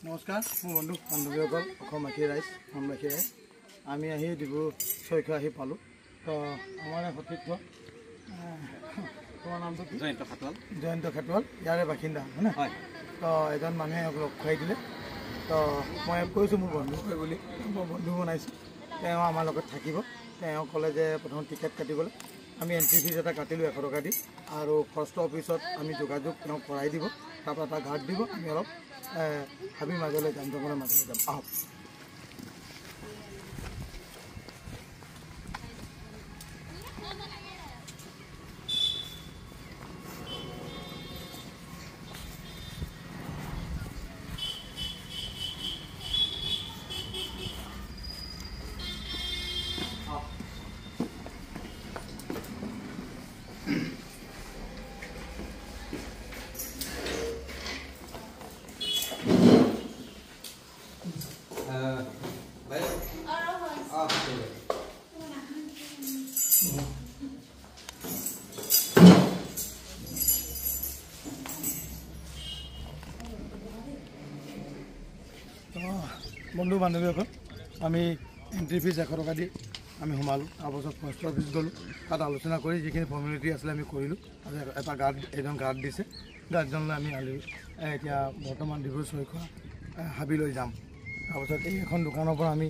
নমস্কাৰ মোৰ বন্ধু বান্ধৱীসকল অসমবাসী ৰাইজ অসমবাসী ৰাইজ আমি আহি ডিব্ৰু চৈখোৱা আহি পালোঁ তো আমাৰ সতীৰ্থ তোমাৰ নামটো কি জয়ন্ত খাটৱাল ইয়াৰে বাসিন্দা হয়নে তো এজন মানুহে লগ খুৱাই দিলে তো মই কৈছোঁ মোৰ বন্ধু হয় বুলি মই বন্ধু বনাইছোঁ তেওঁ আমাৰ লগত থাকিব তেওঁ ক'লে যে প্ৰথম টিকেট কাটিবলৈ আমি এণ্ট্ৰি ফিজ এটা কাটিলোঁ 100 টকা দি আৰু ফৰেষ্ট অফিচত আমি যোগাযোগ তেওঁ কৰাই দিব তাৰপৰা এটা গাৰ্ড দিব আমি অলপ হাবি মাজলৈ যাম জংঘলৰ মাজলৈ যাম আহক বন্ধু বান্ধৱীসকল আমি এণ্ট্ৰি ফিজ 100 টকা দি আমি সোমালোঁ তাৰপাছত ফৰেষ্ট অফিচ গ'লোঁ তাত আলোচনা কৰি যিখিনি ফৰ্মেলিটি আছিলে আমি কৰিলোঁ আৰু এটা এজন গাৰ্ড দিছে গাৰ্ডজনলৈ আমি এতিয়া বৰ্তমান ডিব্ৰু চৈখোৱা হাবিলৈ যাম তাৰপাছত এই এখন দোকানৰ পৰা আমি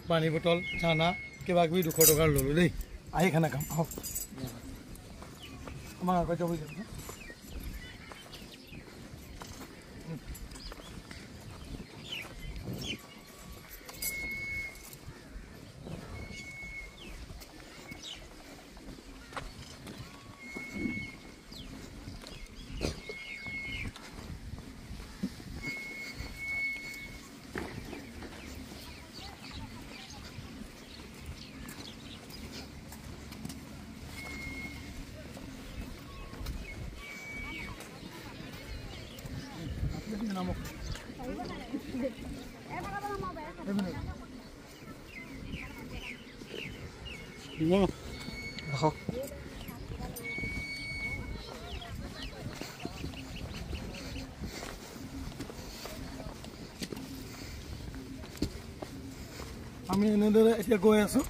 পানী বটল চানা কিবাকিবি 200 টকাৰ ল'লোঁ দেই আহি খানা খাম আহক আমাৰ আগত যাব আমি এনেদৰে এতিয়া গৈ আছোঁ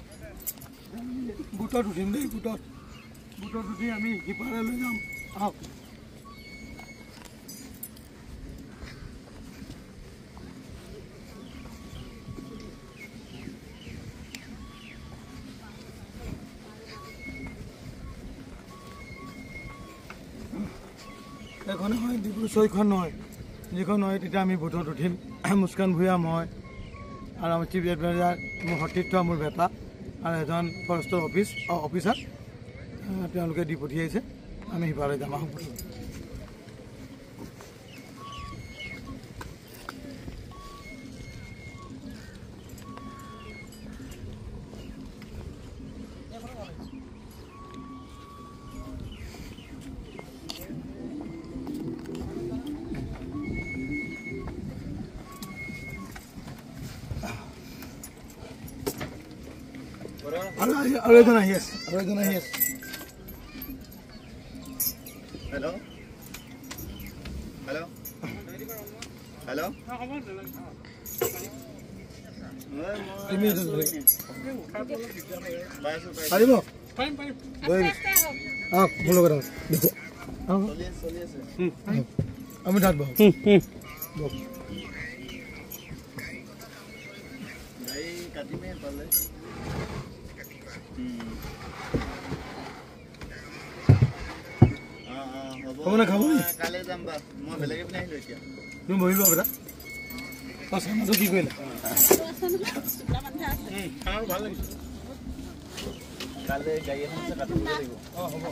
বুটত উঠিম দেই বুটত উঠি আমি সিপাৰে লৈ যাম আহক এখনে হয় ডিব্ৰু চৈখোৱা নহয় যিখন হয় তেতিয়া আমি বুটত উঠিম মুস্কান ভূঞা মই আৰু আমাৰ চিফ এডভাইজাৰ মোৰ সতীৰ্থ মোৰ বেটা আৰু এজন ফৰেষ্টৰ অফিচাৰ তেওঁলোকে দি পঠিয়াইছে আমি সিপাৰে যাম আহোঁ আৰু এজন আহি আছে Hello. পাৰিব মোৰ লগত আমি তাত বহো খাবনে খাব কালে যাম বা মই বেলেগে পিনে আহিলো এতিয়া তুমি বহিব বেটা চানাটো কি কৰিলা ভাল লাগিছে কালে গাড়ী এখন আছে কাটিব লাগিব হ'ব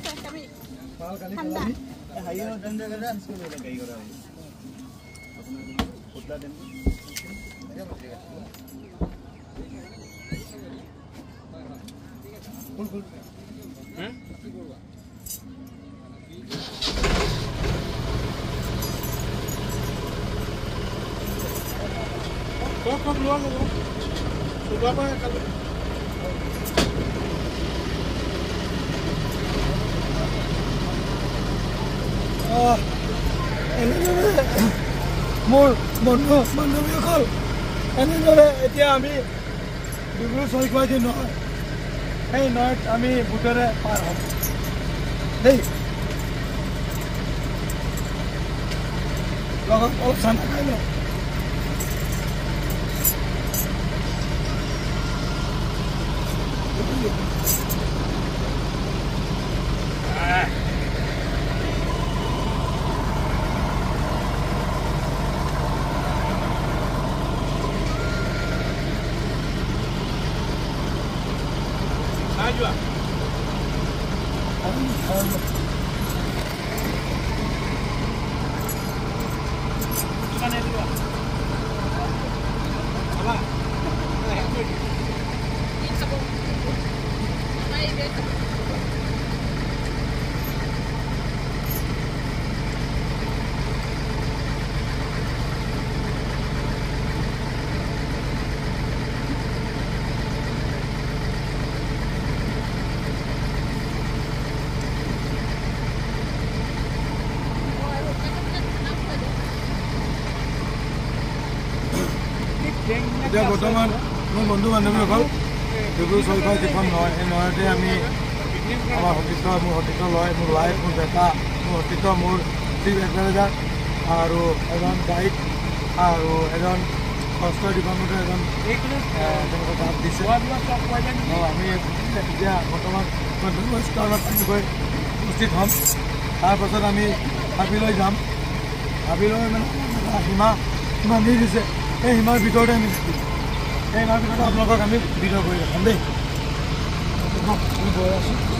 কালি হাইয়াৰ ডেন্ডাৰ আছে গাড়ী কৰা আপোনাৰ উঠলা দেন ফুল হ্যাঁ Kok luar lu? Sudah apa kalau ini মোৰ বন্ধু বান্ধৱীসকল এনেদৰে এতিয়া আমি ডিব্ৰু চৈখোৱা যি নয় সেই নৈত আমি বুটেৰে পাৰ হ'ম দেই লগত অলপ চানা খাই লওঁ এতিয়া বৰ্তমান মোৰ বন্ধু বান্ধৱীসকল ডিব্ৰু চৈখোৱা যিখন নৈ সেই নৈতে আমি আমাৰ সতীৰ্থ মোৰ সতীৰ্থ লয় মোৰ ৱাইফ মোৰ বেটা মোৰ সতীৰ্থ মোৰ চিফ এডভাইজাৰ আৰু এজন গাইড আৰু এজন স্বাস্থ্য ডিপাৰ্টমেণ্টৰ এজন তেওঁলোকে তাত দিছে আমি এতিয়া বৰ্তমান ষ্টাৰত গৈ উপস্থিত হ'ম তাৰপাছত আমি হাবিলৈ যাম হাবিলৈ মানে সীমা বান্ধি দিছে এই সীমাৰ ভিতৰতে আমি থাকিম এই সীমাৰ ভিতৰতে আপোনালোকক আমি ভিডিঅ' কৰি দেখাম দেই আমি গৈ আছোঁ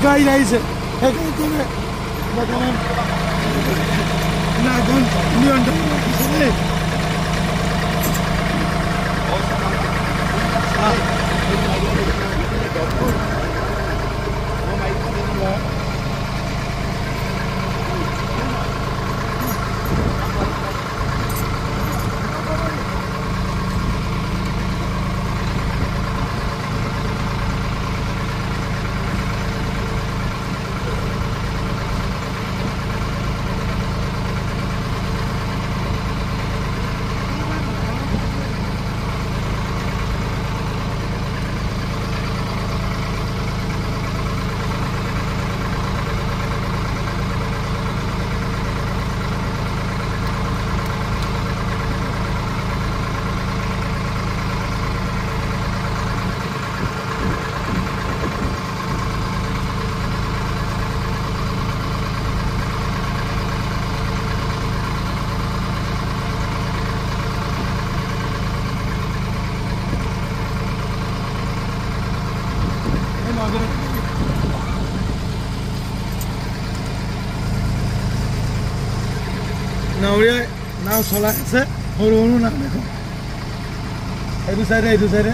গাড়ি আহিছে সেইকাৰণে বৰ্তমান নাগন নিয়ন্ত্ৰণ ৰাখিছে দেই নাৱৰীয়াই নাও চলাই আছে সৰু সৰু নাও দেখোন এইটো চাইডে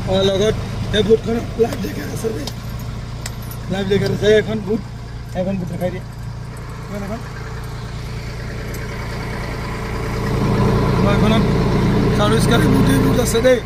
লগত এই বুটখন লাইভ দেখাই আছে দেই লাইভ দেখাই আছে এখন বুট দেখাই দিয়ে এখন এখনত সার্ভিস গাড়ি বুট আছে দেই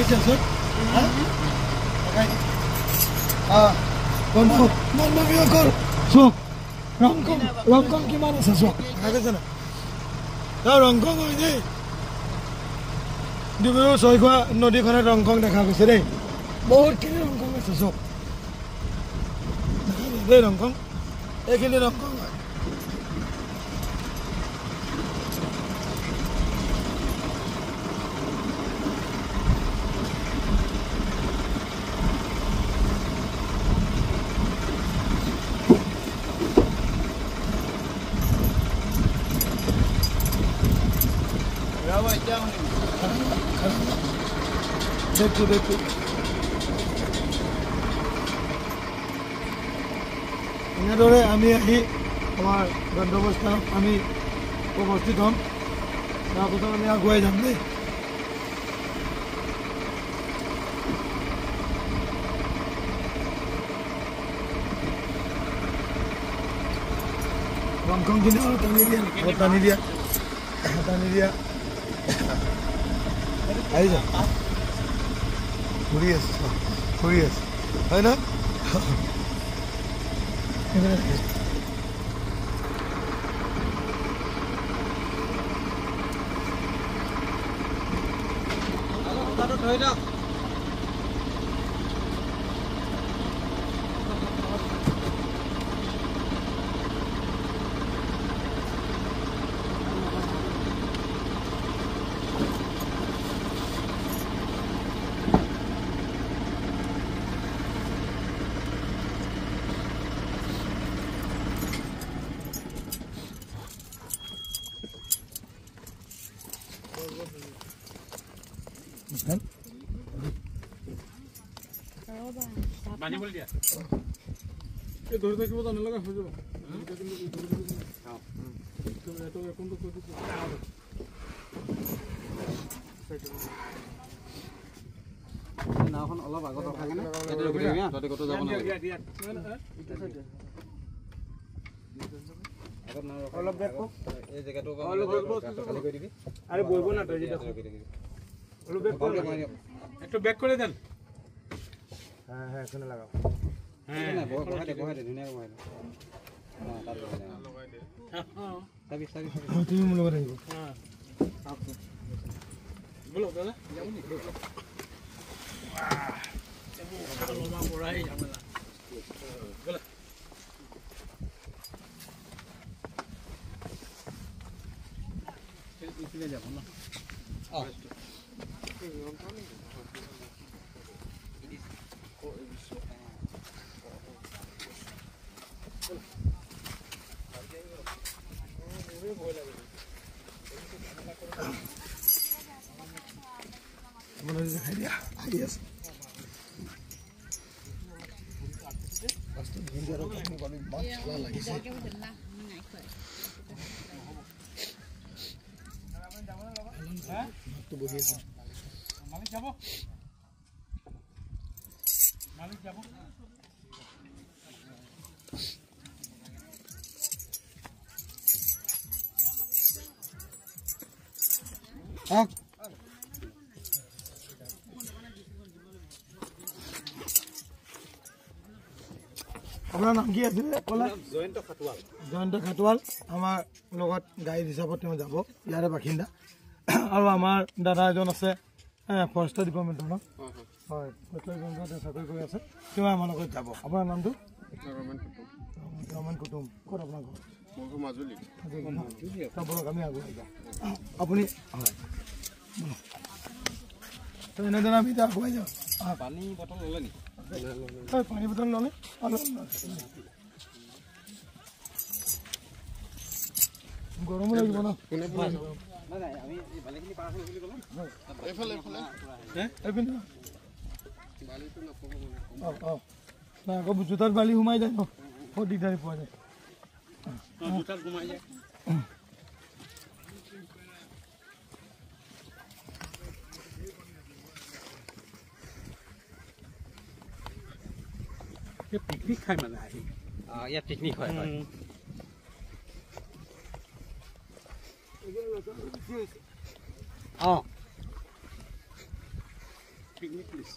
আছে চোন বন্ধু বান্ধৱীসকল চোক ৰংকং কিমান আছে চোক দেখাইছে না ৰংকং হৈ দেই ডিব্ৰুগড় ছয়খোৱা নদীখনত ৰংকং দেখা গৈছে দেই বহুতখিনি ৰংকং আছে চোক দেই ৰংকং এইখিনি ৰংকং হয় দেখো এনেদৰে আমি আহি আমাৰ গন্তব্যস্থানত আমি উপস্থিত হ'ম তাৰপিছত আমি আগুৱাই যাম দেই ৰংকংখিনি আৰু টানি দিয়া আহি যা ঘূৰি আছে হয় না পানী বল দিয়া এই ধরে থাকিব তো নলগা হৈ যাব এটো এখন তো কইতে নাওখন অলপ আগত ৰখা কেনে এটো ৰখি দিবি হা ততে কত যাব না দিয়া দিয়া ইটা সাইড আগত নাও ৰখা অলপ বেক এই জায়গাটো অলপ খালি কৰি দিবি আরে বলবো না তই যেটা অলপ বেক করে একটু বেক করে দেন হ্যাঁ হ্যাঁ এখানে লাগাও হ্যাঁ না বহাই দে দুনিয়া বহাই দে হ্যাঁ তার লগাই দে হ্যাঁ সাবি তুমি মনে করে দিব হ্যাঁ আপনি বলো দাদা যাও নি বাহ লম্বা বড়াই ঝামেলা বলো ইসলে যাব না মালিক যাব আপোনাৰ নাম কি আছিল জয়ন্ত খাটুৱাল আমাৰ লগত গাইড হিচাপত তেওঁ যাব ইয়াৰে বাসিন্দা আৰু আমাৰ দাদা এজন আছে ফৰেষ্টৰ ডিপাৰ্টমেণ্টৰ হয় ফৰেষ্টৰ ডিপাৰ্টমেণ্টত চাকৰি কৰি আছে তেওঁ আমাৰ লগত যাব আপোনাৰ নামটো ৰমন কুটুম ক'ত আপোনাৰ ঘৰ মাজুলী আমি আগুৱাই যাওঁ আপুনি হয় তো এনেদৰে আমি এতিয়া আগুৱাই যাওঁ পানী বটল ল'লে নেকি হয় পানী বটল ল'লে গৰমো লাগিব ন আকৌ জোতাত বালি সোমাই যায় ন বহুত দিগদাৰী পোৱা যায় জোতাত সোমাই যায় পিকনিক খাই মানে আহি ইয়াত পিকনিক হয় পিকনিক প্লেচ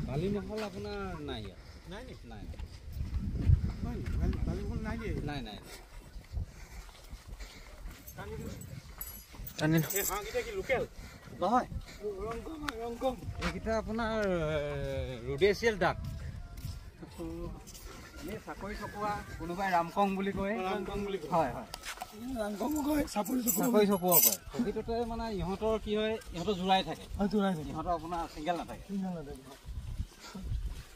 বালি মহল আপোনাৰ নাই ইয়াত নাই নি নাই বালিমহল নাই দিয়ে নাই নাই এই হাঁহকেইটা কি লোকেল নহয় ৰংকম এইকেইটা আপোনাৰ ৰোডেচিয়েল ডাক এই চাকৰি চকোৱা কোনোবাই ৰামকং বুলি কয় ৰামকং বুলি কয়। হয় হয় ৰাংকমো কয় চাপৰি চাকৰি চকোৱা কয় প্ৰকৃততে মানে ইহঁতৰ কি হয় ইহঁতৰ জোৰাই থাকে হয়তো নাই চাগে ইহঁতৰ আপোনাৰ চিংগেল নাথাকে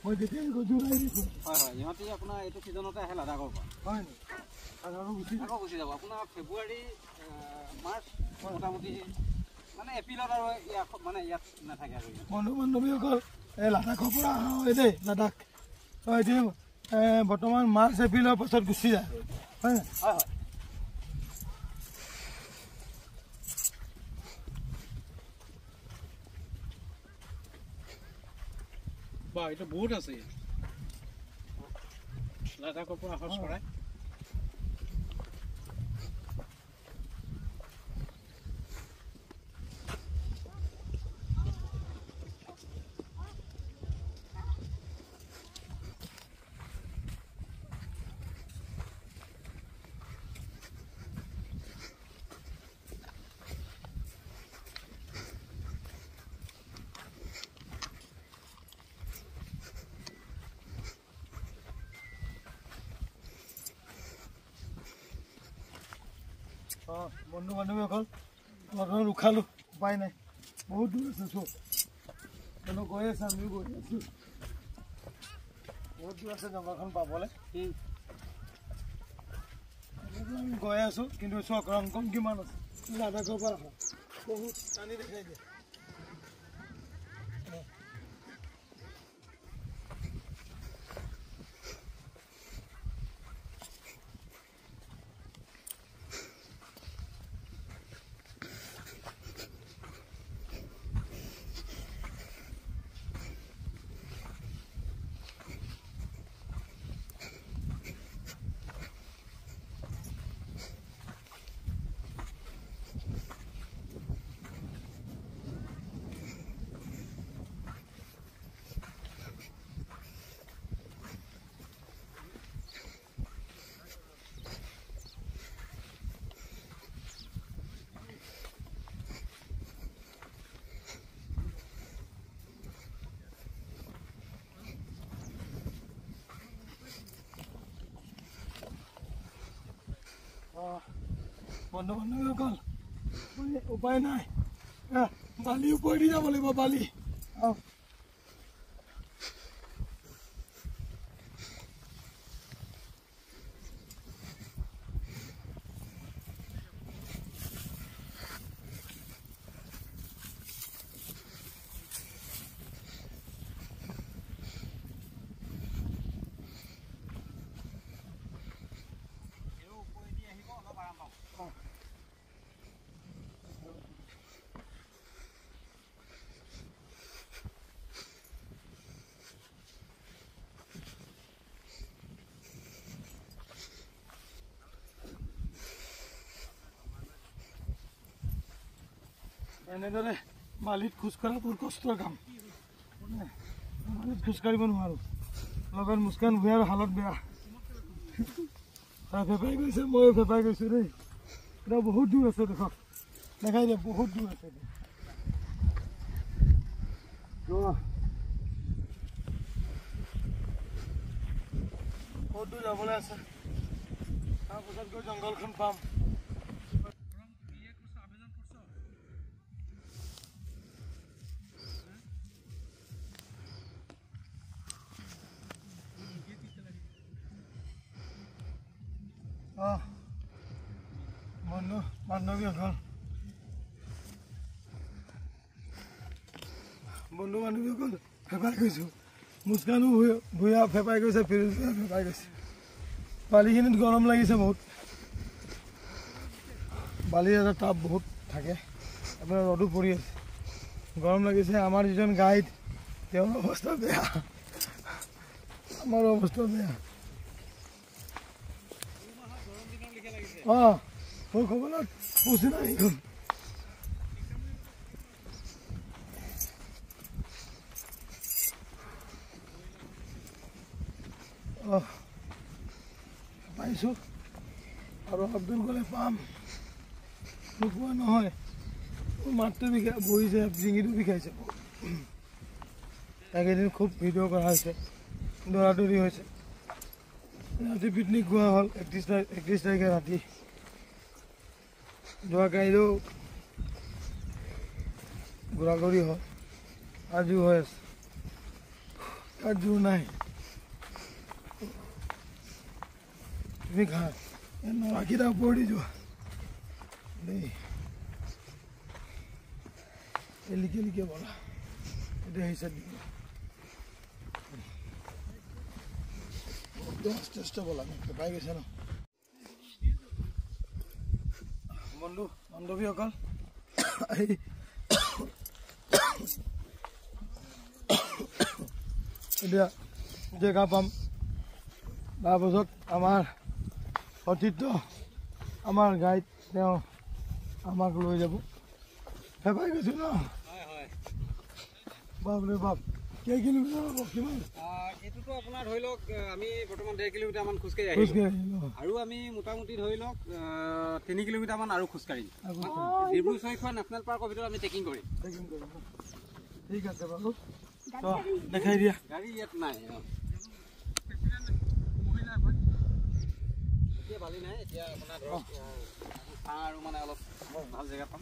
মই যেতিয়া জোৰাই দিছোঁ হয় হয় ইহঁতি আপোনাৰ এইটো ছিজনতে আহে লাডাখৰ পৰা হয় নি আৰু গুচি আকৌ গুচি যাব আপোনাৰ ফেব্ৰুৱাৰী মাৰ্চ মোটামুটি মানে এপ্ৰিলত আৰু মানে ইয়াত নাথাকে আৰু বন্ধু বান্ধৱীসকল এই লাডাখৰ পৰা আহোঁ দেই লাডাখ এতিয়া বৰ্তমান মাৰ্চ এপ্ৰিলৰ পাছত গুচি যায় হয় নাই হয় হয় বা এইটো বহুত আছে লাডাখৰ পৰা আহা চৰাই বন্ধু বান্ধৱীসকল অলপ ৰখালোঁ উপায় নাই বহুত দূৰ আছে চব কোনো গৈ আছে আমিও গৈ আছোঁ বহুত দূৰ আছে জংঘলখন পাবলৈ আমি গৈ আছোঁ কিন্তু চক ৰংকম কিমান আছে লাডাখৰ পৰা আহা বহুত টানি দেখাই দিয়ে বন্ধু বান্ধৱীসকল উপায় নাই বালি ওপৰেদি যাব লাগিব বালি এনেদৰে বালিত খোজকঢ়া বহুত কষ্টৰ কাম বালিত খোজকাঢ়িব নোৱাৰোঁ লগত মুস্কান ভূঞাৰ হালত বেয়া ফেপাই গৈছে ময়ো ফেপাই গৈছোঁ দেই এতিয়া বহুত দূৰ আছে দেখক দেখাই দিয়ে বহুত দূৰ আছে বহুত দূৰ যাবলৈ আছে তাৰপাছত গৈ জংঘলখন পাম বন্ধু বান্ধৱীসকল বন্ধু বান্ধৱীসকল ফেপাই গৈছোঁ মুস্কানো ভূঞা ফেপাই গৈছে ফিৰোজ ভূঞা ফেপাই গৈছে বালিখিনিত গৰম লাগিছে বহুত বালিৰ এটা তাপ বহুত থাকে আপোনাৰ ৰ'দো পৰি আছে গৰম লাগিছে আমাৰ যিজন গাইড তেওঁৰ অৱস্থা বেয়া আমাৰ অৱস্থা বেয়া মোৰ খবৰত পচি নাই পাইছোঁ আৰু আব্দুল গ'লে পাম নোপোৱা নহয় মোৰ মাতটো বহিছে ডিঙিটো বিষাইছে এইকেইদিন খুব ভিডিঅ' কৰা হৈছে দৌৰাদৌৰি হৈছে ৰাতি পিকনিক খোৱা হ'ল 31 তাৰিখে ৰাতি যোৱাকালিও ঘূৰা-ঘূৰি হ'ল আজিও হৈ আছে তাত জোৰ নাই তুমি খা নৰাকেইটা ওপৰদি যোৱা দেই লিখি লিখি বলা এতিয়া হিচাপ দিব চেষ্টা বলা পাই গৈছে ন বন্ধু বান্ধৱীসকল এতিয়া জেগা পাম তাৰপাছত আমাৰ অতিথ্য আমাৰ গাইড তেওঁ আমাক লৈ যাব ফেপাই গৈছোঁ ন বাপৰে বাপ কেই কিলোমিটাৰ হ'ব কিমান এইটোতো আপোনাৰ ধৰি লওক আমি বৰ্তমান 1.5 কিলোমিটাৰমান খোজকাঢ়ি আহিলোঁ আৰু আমি মোটামুটি ধৰি লওক 3 কিলোমিটাৰমান আৰু খোজকাঢ়িম ডিব্ৰু চৈখোৱা নেশ্যনেল পাৰ্কৰ ভিতৰত আমি ট্ৰেকিং কৰিম ঠিক আছে বাৰু দেখাই দিয়া গাড়ী ইয়াত নাই এতিয়া বালি নাই এতিয়া আপোনাৰ ধৰক আৰু মানে অলপ ভাল জেগা পাম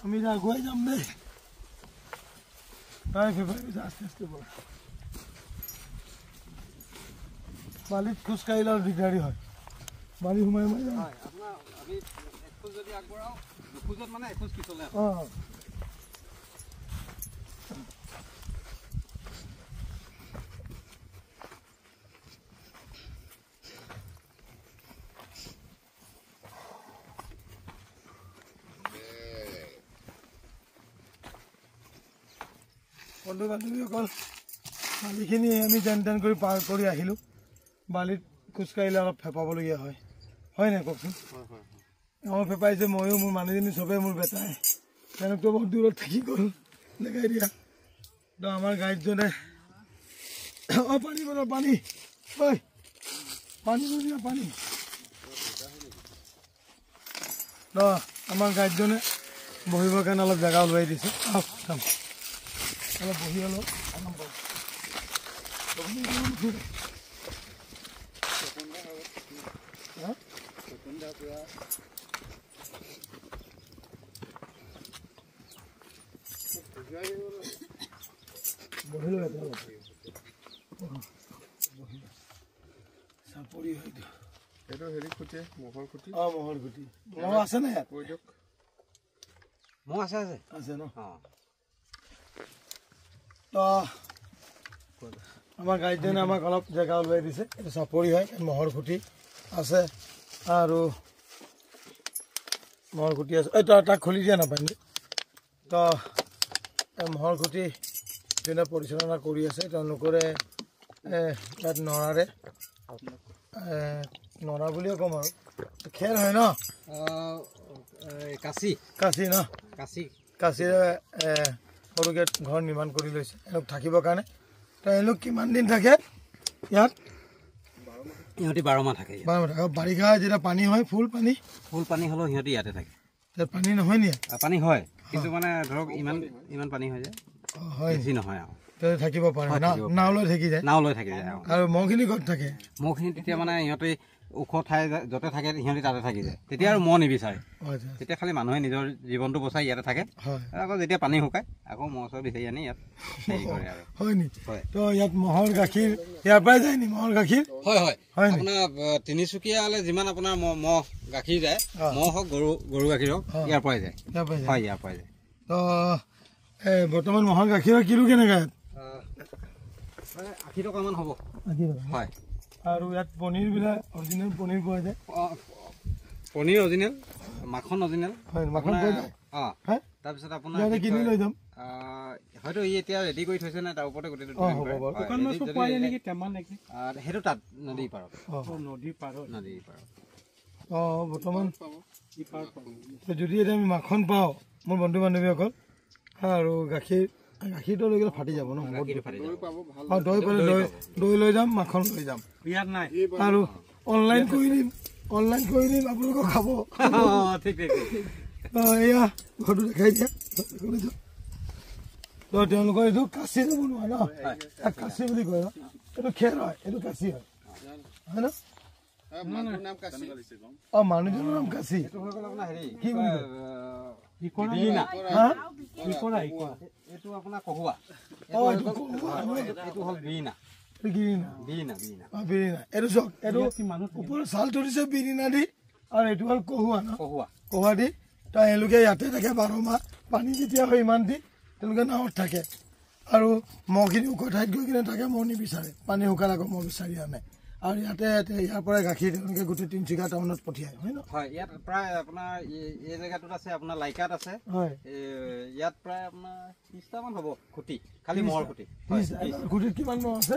আমি আগুৱাই যাম দেই তাই ফেপাই গৈছে আস্তে আস্তে বলা বালিত খোজকাঢ়িলে আৰু দিগদাৰী হয় বালি সোমাই সোমাই যাম আপোনাৰ আমি এখোজ যদি আগবঢ়াওঁ দুখোজত মানে এখোজ পিছলৈ বন্ধু বান্ধৱীসকল বালিখিনি আমি যেন তেন কৰি পাৰ কৰি আহিলোঁ বালিত খোজকাঢ়িলে অলপ ফেপাবলগীয়া হয় নাই কওকচোন মই ফেপাইছে ময়ো মোৰ মানুহজনী চবেই মোৰ বেটাই তেনেকৈ বহুত দূৰত থাকি গ'ল দেখাই দিয়া তো আমাৰ গাইডজনে পানী বনাওঁ পানী ঐ পানী বনিয়া পানী তো আমাৰ গাইডজনে বহিবৰ কাৰণে অলপ জেগা ওলাই দিছে অলপ বহি অলপ বহিলো চাপৰি হয়তো এইটো হেৰি খুটি মহৰ খুটি মহৰ খুটি মহ আছে নে কৈ দিয়ক মহ আছে আছে ন অঁ আমাৰ গাইডজনে আমাক অলপ জেগা ওলাই দিছে এইটো চাপৰি হয় মহৰ খুটি আছে আৰু মহৰ খুটি আছে এই তাক খুলি দিয়া নাপায় তো মহৰ খুটি যোনে পৰিচালনা কৰি আছে তেওঁলোকৰে ইয়াত নৰাৰে নৰা বুলিয়ে ক'ম আৰু খেৰ হয় ন কাঁচি ন কাঁচিৰে সৰুকৈ ঘৰ নিৰ্মাণ কৰি লৈছে এওঁলোক থাকিবৰ কাৰণে তো এওঁলোক কিমান দিন থাকে ইয়াত ইহঁতি 12 মাহ থাকে বাৰিষা যেতিয়া পানী হয় ফুল পানী হ'লেও সিহঁতি ইয়াতে থাকে পানী নহয় নি পানী হয় কিন্তু মানে ধৰক ইমান পানী হৈ যায় হয় বেছি নহয় আৰু থাকিব পাৰে নাও লৈ থাকি যায় আৰু মহখিনি ক'ত থাকে মহখিনি তেতিয়া মানে সিহঁতে ওখ ঠাই য'তে থাকে সিহঁতি তাতে থাকি যায় তেতিয়া আৰু মহ নিবিচাৰে তেতিয়া খালি মানুহে নিজৰ জীৱনটো বচাই ইয়াতে থাকে আকৌ যেতিয়া পানী শুকায় আকৌ মহ চহ বিচাৰি আনি ইয়াত হেৰি কৰে আৰু হয় নি তো ইয়াত মহৰ গাখীৰ ইয়াৰ পৰাই যায় নি মহৰ গাখীৰ হয় আপোনাৰ তিনিচুকীয়ালৈ যিমান আপোনাৰ মহ গাখীৰ যায় মহ হওক গৰু গাখীৰ হওক ইয়াৰ পৰাই যায় হয় ইয়াৰ পৰাই যায় তো বৰ্তমান ম'হৰ গাখীৰৰ কিলো কেনেকৈ 80 টকামান হ'ব। 80 টকা হয়। আৰু ইয়াত পনীৰবিলাক অৰিজিনেল পনীৰ পোৱা যায়। পনীৰ অৰিজিনেল, মাখন অৰিজিনেল। হয়, মাখন পোৱা যায়। অঁ, তাৰপিছত আপোনাৰ কিনি লৈ যাম। হয়তো ই এতিয়া ৰেডি কৰি থৈছে নে তাৰ ওপৰতে গোটেইটো সেইটো তাত নদীৰ পাৰত। অঁ, বৰ্তমান যদি এতিয়া আমি মাখন পাওঁ মোৰ বন্ধু বান্ধৱীসকল আৰু গাখীৰটো লৈ গ'লে ফাটি যাব ন। দৈ পালে দৈ লৈ যাম, মাখন লৈ যাম। আৰু অনলাইন কৰি দিম আপোনালোকক খাব। এয়া ঘৰটো দেখাই দিয়া। তো তেওঁলোকৰ এইটো কাচিৰে বনোৱা ন, কাচি বুলি কয়। এইটো খেৰ হয়, এইটো কাচি হয় ন। অঁ, মানুহজনৰ নাম কাচি। কি বুলি কয়? এইটো আপোনাৰ কহুৱা। এইটো হ'ল বিৰিণা। এইটো চাওক, এইটো ওপৰত চালটো দিছে বিৰিণা দি, আৰু এইটো হ'ল কহুৱা ন। কহুৱা দি তো এওঁলোকে ইয়াতে থাকে 12 মাহ। পানী যেতিয়া হয় ইমান দি তেওঁলোকে নাৱত থাকে, আৰু মহখিনি ওখ ঠাইত গৈ কিনে থাকে, মহ নিবিচাৰে। পানী শুকাল আকৌ মহ বিচাৰি আনে, আৰু ইয়াতে ইয়াৰ পৰা গাখীৰ তেওঁলোকে গোটেই তিনিচুকীয়া টাউনত পঠিয়ায়, হয় ন? হয়, ইয়াত প্ৰায় আপোনাৰ এই জেগাটোত আছে আপোনাৰ লাইকাত আছে। হয়, ইয়াত প্ৰায় আপোনাৰ 30টামান হ'ব খুঁটি, খালি মহৰ খুঁটি। খুঁটিত কিমান মহ আছে?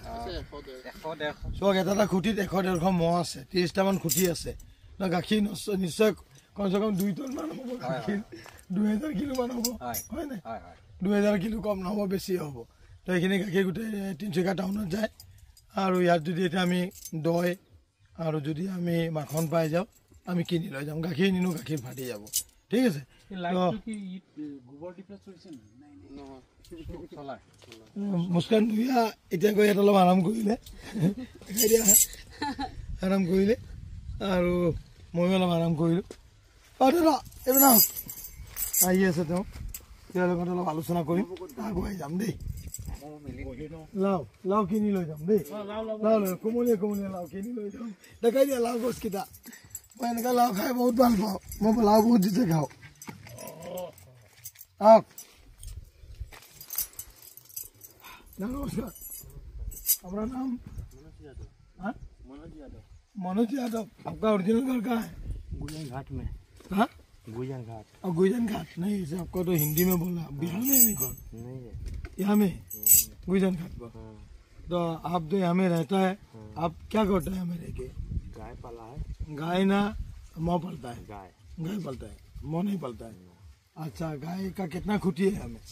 100-150। চাওক, এটা খুঁটিত 100-150 মহ আছে, 30টামান খুঁটি আছে। গাখীৰ নিশ্চয় কমচে কম 2 টন মান হ'ব। গাখীৰ 2000 কিলো মান হ'ব, হয় নাই? 2000 কিলো কম নহ'ব, বেছি হ'ব। তো এইখিনি গাখীৰ গোটেই তিনিচুকীয়া টাউনত যায়। আৰু ইয়াত যদি এতিয়া আমি দৈ আৰু যদি আমি মাখন পাই যাওঁ, আমি কিনি লৈ যাম। গাখীৰ নিনো, গাখীৰ ফাটি যাব। ঠিক আছে। মুস্কান ভূঞা এতিয়া গৈ ইয়াত অলপ আৰাম কৰিলে, আৰু ময়ো অলপ আৰাম কৰিলোঁ। দাদা এইবিলাক আহি আছে, তেওঁৰ লগত অলপ আলোচনা কৰিম, আগুৱাই যাম দেই। লাও কিনি লৈ যাম দেই। লাও কোমলীয়া লাও কিনি লৈ যাম। দেখাই দিয়া লাও গছকেইটা। মই এনেকুৱা লাও খাই বহুত ভাল পাওঁ। মই লাও বহুত দিছে খাওঁ। আহক। नमस्कार, अपना नाम मनोज यादव। आपका ओरिजिनल घर कहाँ है? गुजन घाट में। हाँ, गुजन घाट। और गुजन घाट नहीं, इसे आपको तो हिंदी में बोलना। बिहार में नहीं घर? नहीं है यहाँ में गुजन घाट पर। तो आप जो यहाँ में रहता है, आप क्या करता है यहाँ में रह के? गाय पाला है। गाय ना मोह पलता है? गाय पलता है, मोह नहीं पलता है। अच्छा, गाय का कितना खुटी है हमें?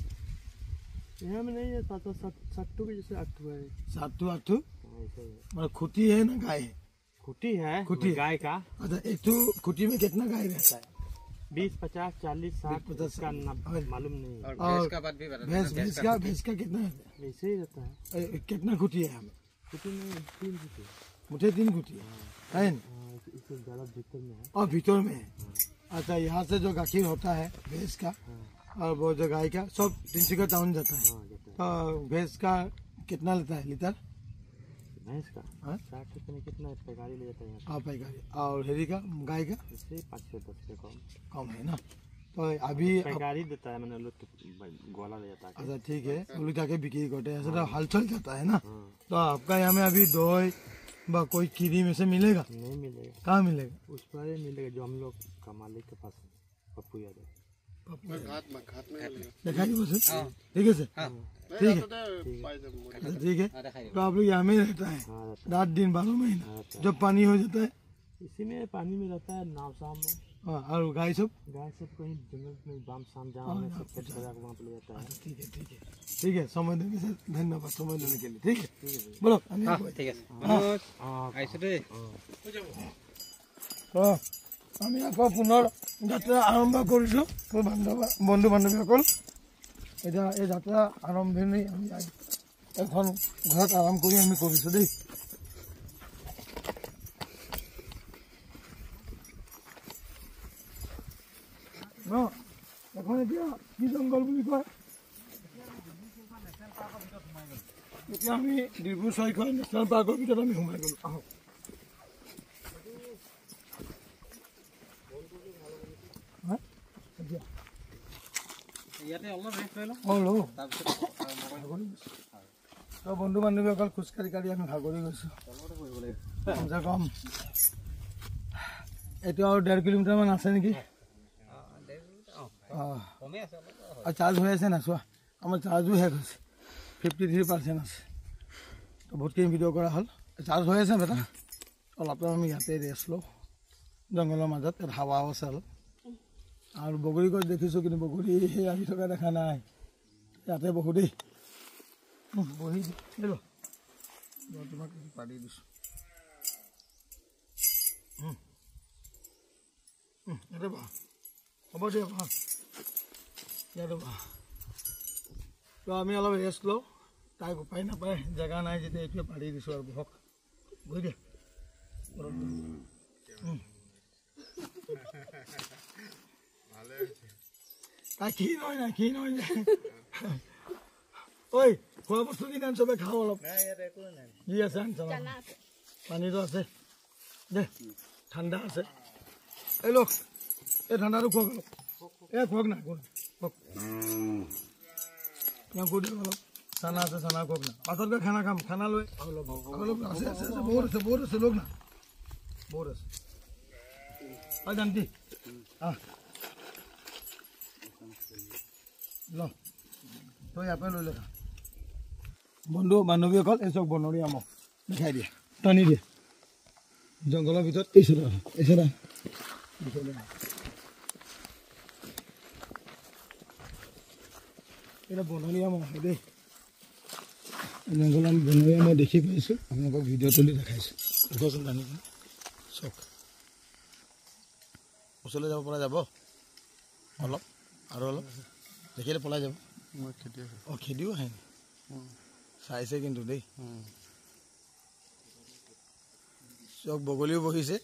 यहाँ में नहीं है, 7 के जैसे 8 है। 7 मतलब खुटी है ना गाय है? खुटी है, खुटी गाय का। अच्छा, एक तो खुटी में कितना गाय रहता है? 20, 50, 40, 60 का मालूम नहीं। और भैंस का कितना है? वैसे ही रहता है। कितना खुटी है हमें? खुटी में 3 खुटी। मुझे 3 खुटी है ना? इससे ज़्यादा भीतर में है। और भीतर में है। अच्छा, यहाँ से जो गाखीर होता है भैंस का और वो जो गाय का सब तिनसुकिया टाउन जाता है। तो भैंस का कितना लेता है लीटर? भैंस का 60 रुपये में कितना पैगारी ले जाता है यहाँ? हाँ, पैगारी। और हेरी का गाय का इससे 5 से 10 रुपये कम है ना? तो अभी पैगारी देता है, मैंने लोग गोला ले जाता है। अच्छा, ठीक है, वो लोग जाके बिक्री करते हैं, ऐसा तो हल चल जाता है ना? तो आपका यहाँ में अभी दही व कोई कीरी में से मिलेगा? नहीं मिलेगा। कहाँ मिलेगा? उस पर मिलेगा जो हम लोग का मालिक के पास है, पप्पू यादव। दिखाई बस, ठीक है सर, ठीक है, ठीक है। तो आप लोग यहाँ में रहता है रात दिन 12 महीना? जब पानी हो जाता है इसी में पानी में रहता है, नाव शाम में। और गाय सब कहीं जंगल में बाम शाम जहाँ सब खेत वहाँ पे ले जाता है। ठीक है, ठीक है, ठीक है। समय देने से धन्यवाद, समय देने के लिए। ठीक है, बोलो। ঠিক আছে। আহিছোঁ দেই। আমি আকৌ পুনৰ যাত্ৰা আৰম্ভ কৰিছোঁ মোৰ বন্ধু বান্ধৱীসকল। এতিয়া এই যাত্ৰা আৰম্ভণি আমি এখন ঘৰত আৰাম কৰি আমি কৰিছোঁ দেই। ন এখন এতিয়া কি জংঘল বুলি কয়? এতিয়া আমি ডিব্ৰু-ছৈখোৱা নেশ্যনেল পাৰ্কৰ ভিতৰত আমি সোমাই গ'লোঁ। আহক। ইয়াতে অলপ ৰেষ্ট লৈ লওঁ অঁ লওঁ তাৰপিছত তো বন্ধু বান্ধৱীসকল খোজকাঢ়ি কাঢ়ি আমি ভাগৰি গৈছোঁ কমচে কম এইটো আৰু 1.5 কিলোমিটাৰমান আছে নেকি অঁ কমেই আছে আৰু চাৰ্জ হৈ আছে না চোৱা আমাৰ চাৰ্জো শেষ হৈছে 53% আছে তো বহুতখিনি ভিডিঅ' কৰা হ'ল চাৰ্জ হৈ আছে বেটা অলপ আমি ইয়াতে ৰেষ্ট লওঁ জংঘলৰ মাজত ইয়াত হাৱাও আছে অলপ আৰু বগৰী গছ দেখিছোঁ কিন্তু বগৰী আহি থকা দেখা নাই ইয়াতে বহু দেই বহি দিলোঁ তোমাক পাৰি দিছোঁ ইয়াতে বহা হ'ব দিয়া বহা ইয়াতে বহা তো আমি অলপ ৰেষ্ট লওঁ তাইক উপায় নাপায় জেগা নাই যেতিয়া এইটোৱে পাৰি দিছোঁ আৰু বহক বহি দিয়া তাই কি নহয় নাই কি নহয় ঐ খোৱা বস্তু কি আন চবে খাওঁ অলপ কি আছে আন চব পানীটো আছে দে ঠাণ্ডা আছে এই লোক এই ঠাণ্ডাটো খুৱাওক অলপ এই খুৱাওক না খুৱাওক কৈ দিয়ক অলপ চানা আছে চানা খুৱাওক না পাছত গৈ খানা খাম খানা লৈ অলপ আছে আছে আছে বহুত আছে লোক না বহুত আছে হয় জানটি ল তই ইয়াৰ পৰা লৈ লে বন্ধু বান্ধৱীসকল এই চব বনৰীয়া মহ দেখাই দিয়ে টানি দিয়ে জংঘলৰ ভিতৰত এই চোলা এটা বনৰীয়া মহ দেই জংঘলত বনৰীয়া মহ দেখি পাইছোঁ আপোনালোকক ভিডিঅ' তুলি দেখাইছোঁ দেখোৱাচোন টানি চক ওচৰলৈ যাব পৰা যাব অলপ আৰু অলপ দেখিলে পলাই যাব মই খেদি অঁ খেদিও আহে চাইছে কিন্তু দেই চক বগলীও বহিছে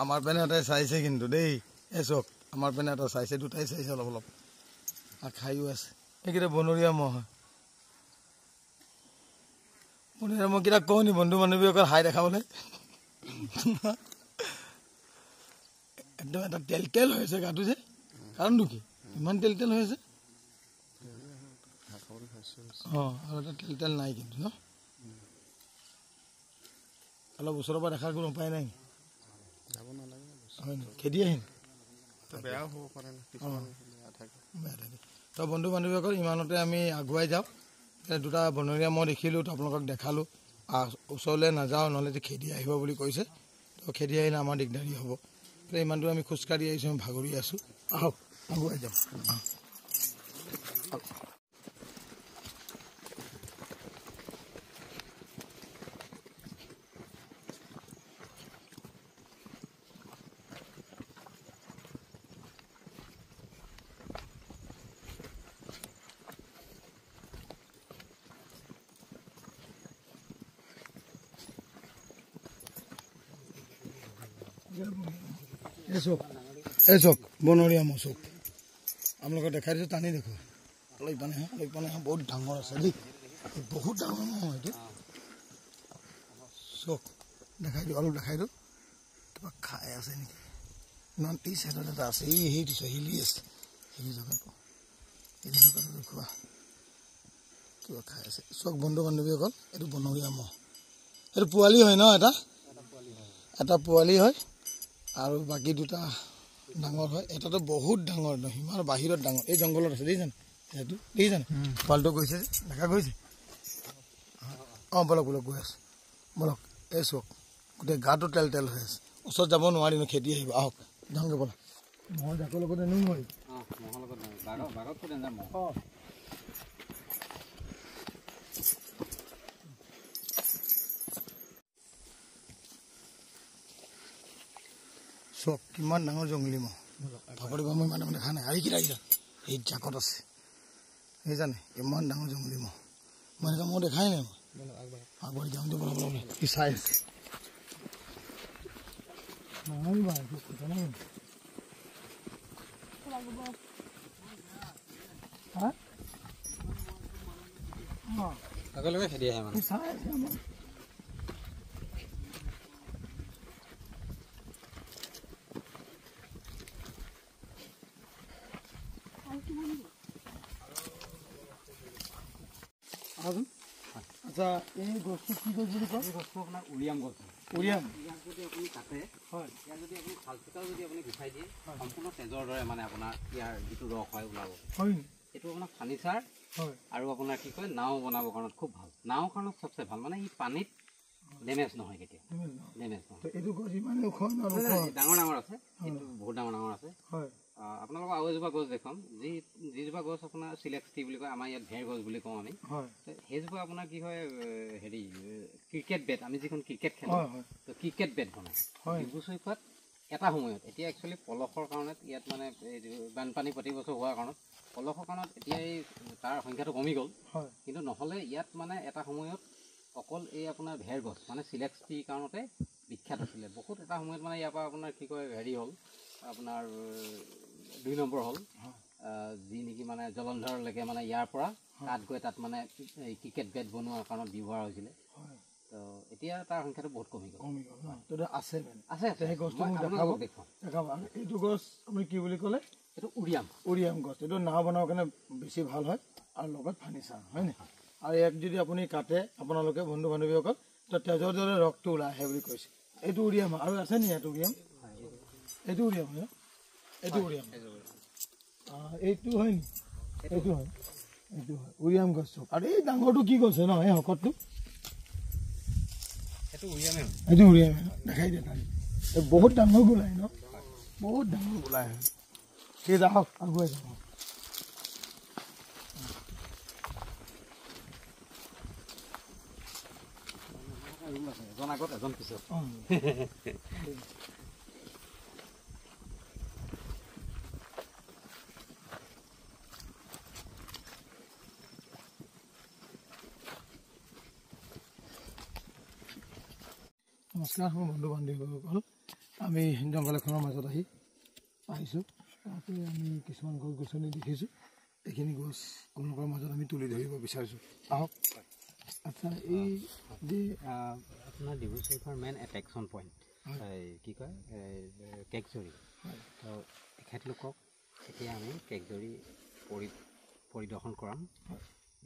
আমাৰ পেনে এটাই চাইছে কিন্তু দেই এই চক আমাৰ পেনে এটা চাইছে দুটাই চাইছে অলপ অলপ আৰু খায়ো আছে এইকেইটা বনৰীয়া মহ হয় বনৰীয়া মহ কেইটা কওঁ নি বন্ধু বান্ধৱীসকল হাই দেখাবলৈ একদম এটা তেল হৈ আছে গাটো যে কাৰণটো কি ইমান তেল হৈ আছে অঁ আৰু এটা তেল নাই কিন্তু ন অলপ ওচৰৰ পৰা দেখাৰ কোনো উপায় নাই যাব নালাগে হয় নি খেদি আহিম বেয়াও হ'ব পাৰে তো বন্ধু বান্ধৱীসকল ইমানতে আমি আগুৱাই যাওঁ দুটা বনৰীয়া মহ দেখিলোঁ তো আপোনালোকক দেখালোঁ ওচৰলৈ নাযাওঁ নহ'লে যে খেদি আহিব বুলি কৈছে তো খেদি আহিলে আমাৰ দিগদাৰী হ'ব ইমানটো আমি খোজকাঢ়ি আহিছোঁ আমি ভাগৰি আছোঁ আহক আগুৱাই যাম এই চক বনৰীয়া মহ চক আপোনালোকে দেখাই দিছোঁ টানি দেখুৱা অলপ পানে বহুত ডাঙৰ আছে দেই বহুত ডাঙৰ মহ এইটো চক দেখাই দিওঁ অলপ দেখাই দিওঁ কিবা খাই আছে নেকি ইমান এই চাইডত এটা আছে সেইটো হিলি আছে সেই জেগাটো দেখুৱা কিবা খাই আছে চক বন্ধু বান্ধৱীসকল এইটো বনৰীয়া মহ এইটো পোৱালি হয় ন এটা পোৱালি হয় আৰু বাকী দুটা ডাঙৰ হয় এটাতো বহুত ডাঙৰ নহয় সিমান বাহিৰত ডাঙৰ এই জংঘলত আছে দেখিছেনে সেইটো দেখিছেনে পোৱালিটো গৈছে দেখা গৈছে অঁ বলক গৈ আছোঁ বলক এই চক গোটেই গাটো তেল হৈ আছে ওচৰত যাব নোৱাৰি ন খেদি আহিব আহক যাওঁগৈ বলক মই জাকৰ লগত এনেও নোৱাৰি চক কিমান ডাঙৰ জংঘলী মহ ভাগৰি মই মানে দেখা নাই আৰু কিটা এই জাকত আছে সেইজানে ইমান ডাঙৰ জংঘলী মহ মই এনেকুৱা মহ দেখাই নাই মই আগবাঢ়ি যাওঁ দিব কি চাই আছে লগে খেদি আহে মানে চাই আছে আমাৰ আহোন আচ্ছা এই গছটো কি গছ বুলি কয় এই গছটো আপোনাৰ উৰিয়াম গছ উৰিয়াম ইয়াক যদি আপুনি কাটে হয় ইয়াক যদি আপুনি ফালফুটাও যদি আপুনি গুচাই দিয়ে সম্পূৰ্ণ তেজৰ দৰে মানে আপোনাৰ ইয়াৰ যিটো ৰস হয় ওলাব হয় এইটো আপোনাৰ ফাৰ্নিচাৰ হয় আৰু আপোনাৰ কি কয় নাও বনাবৰ কাৰণত খুব ভাল নাও কাৰণত চবচে ভাল মানে ই পানীত ডেমেজ নহয় কেতিয়া ডেমেজ নহয় এইটো গছ ইমানে ওখ ডাঙৰ ডাঙৰ আছে কিন্তু বহুত ডাঙৰ ডাঙৰ আছে হয় আপোনালোকক আৰু এজোপা গছ দেখুৱাম যিজোপা গছ আপোনাৰ চিলেক্স টি বুলি কয় আমাৰ ইয়াত ভেৰ গছ বুলি কওঁ আমি সেইজোপা আপোনাৰ কি হয় হেৰি ক্ৰিকেট বেট আমি যিখন ক্ৰিকেট খেলোঁ তো ক্ৰিকেট বেট বনায় ডিব্ৰু চৈখোৱাত এটা সময়ত এতিয়া একচুৱেলি পলসৰ কাৰণত ইয়াত মানে বানপানী প্ৰতি বছৰ হোৱাৰ কাৰণত পলসৰ কাৰণত এতিয়া এই তাৰ সংখ্যাটো কমি গ'ল কিন্তু নহ'লে ইয়াত মানে এটা সময়ত অকল এই আপোনাৰ ভেৰ গছ মানে চিলেক্স টিৰ কাৰণতে বিখ্যাত আছিলে বহুত এটা সময়ত মানে ইয়াৰ পৰা আপোনাৰ কি কয় হেৰি হ'ল আপোনাৰ 2 নম্বৰ হ'ল যি নেকি মানে জলন্ধৰলৈকে মানে ইয়াৰ পৰা তাত গৈ তাত মানে এই ক্ৰিকেট বেট বনোৱাৰ কাৰণত ব্যৱহাৰ হৈছিলে তো এতিয়া তাৰ সংখ্যাটো বহুত কমি গ'ল আছে আছে সেই গছটো দেখাব এইটো গছ আপুনি কি বুলি ক'লে এইটো উৰিয়াম উৰিয়াম গছ এইটো নাও বনাবৰ কাৰণে বেছি ভাল হয় আৰু লগত ফাৰ্নিচাৰ হয়নে আৰু ইয়াক যদি আপুনি কাটে আপোনালোকে বন্ধু বান্ধৱীসকল তো তেজৰ দৰে ৰসটো ওলাই আহে বুলি কৈছে এইটো উৰিয়াম আৰু আছে নি এইটো উৰিয়াম এইটো উৰিয়াম হয় এইটো উৰিয়াম এইটো হয় নি এইটো হয় উৰিয়াম গছটো আৰু এই ডাঙৰটো কি গছ ন এই শকতটো এইটো উৰিয়ামে এইটো উৰিয়াম দেখাই দিয়ে তাই বহুত ডাঙৰ গোলাই ন বহুত ডাঙৰ গোলাই হয় ঠিক আছে আহক আগুৱাই যাওক এজন আগত এজন পিছত নমস্কাৰ মোৰ বন্ধু বান্ধৱীসকল আমি জংঘল এখনৰ মাজত আহিছোঁ তাতে আমি কিছুমান গছ গছনি দেখিছোঁ এইখিনি গছ আপোনালোকৰ মাজত আমি তুলি ধৰিব বিচাৰিছোঁ আহক আচ্ছা এই যে আপোনাৰ ডিব্ৰু চৈখোৱাৰ মেইন এট্ৰেকশ্যন পইণ্ট কি কয় কেকজৰী তো তেখেতলোকক এতিয়া আমি কেকজৰী পৰিদৰ্শন কৰাম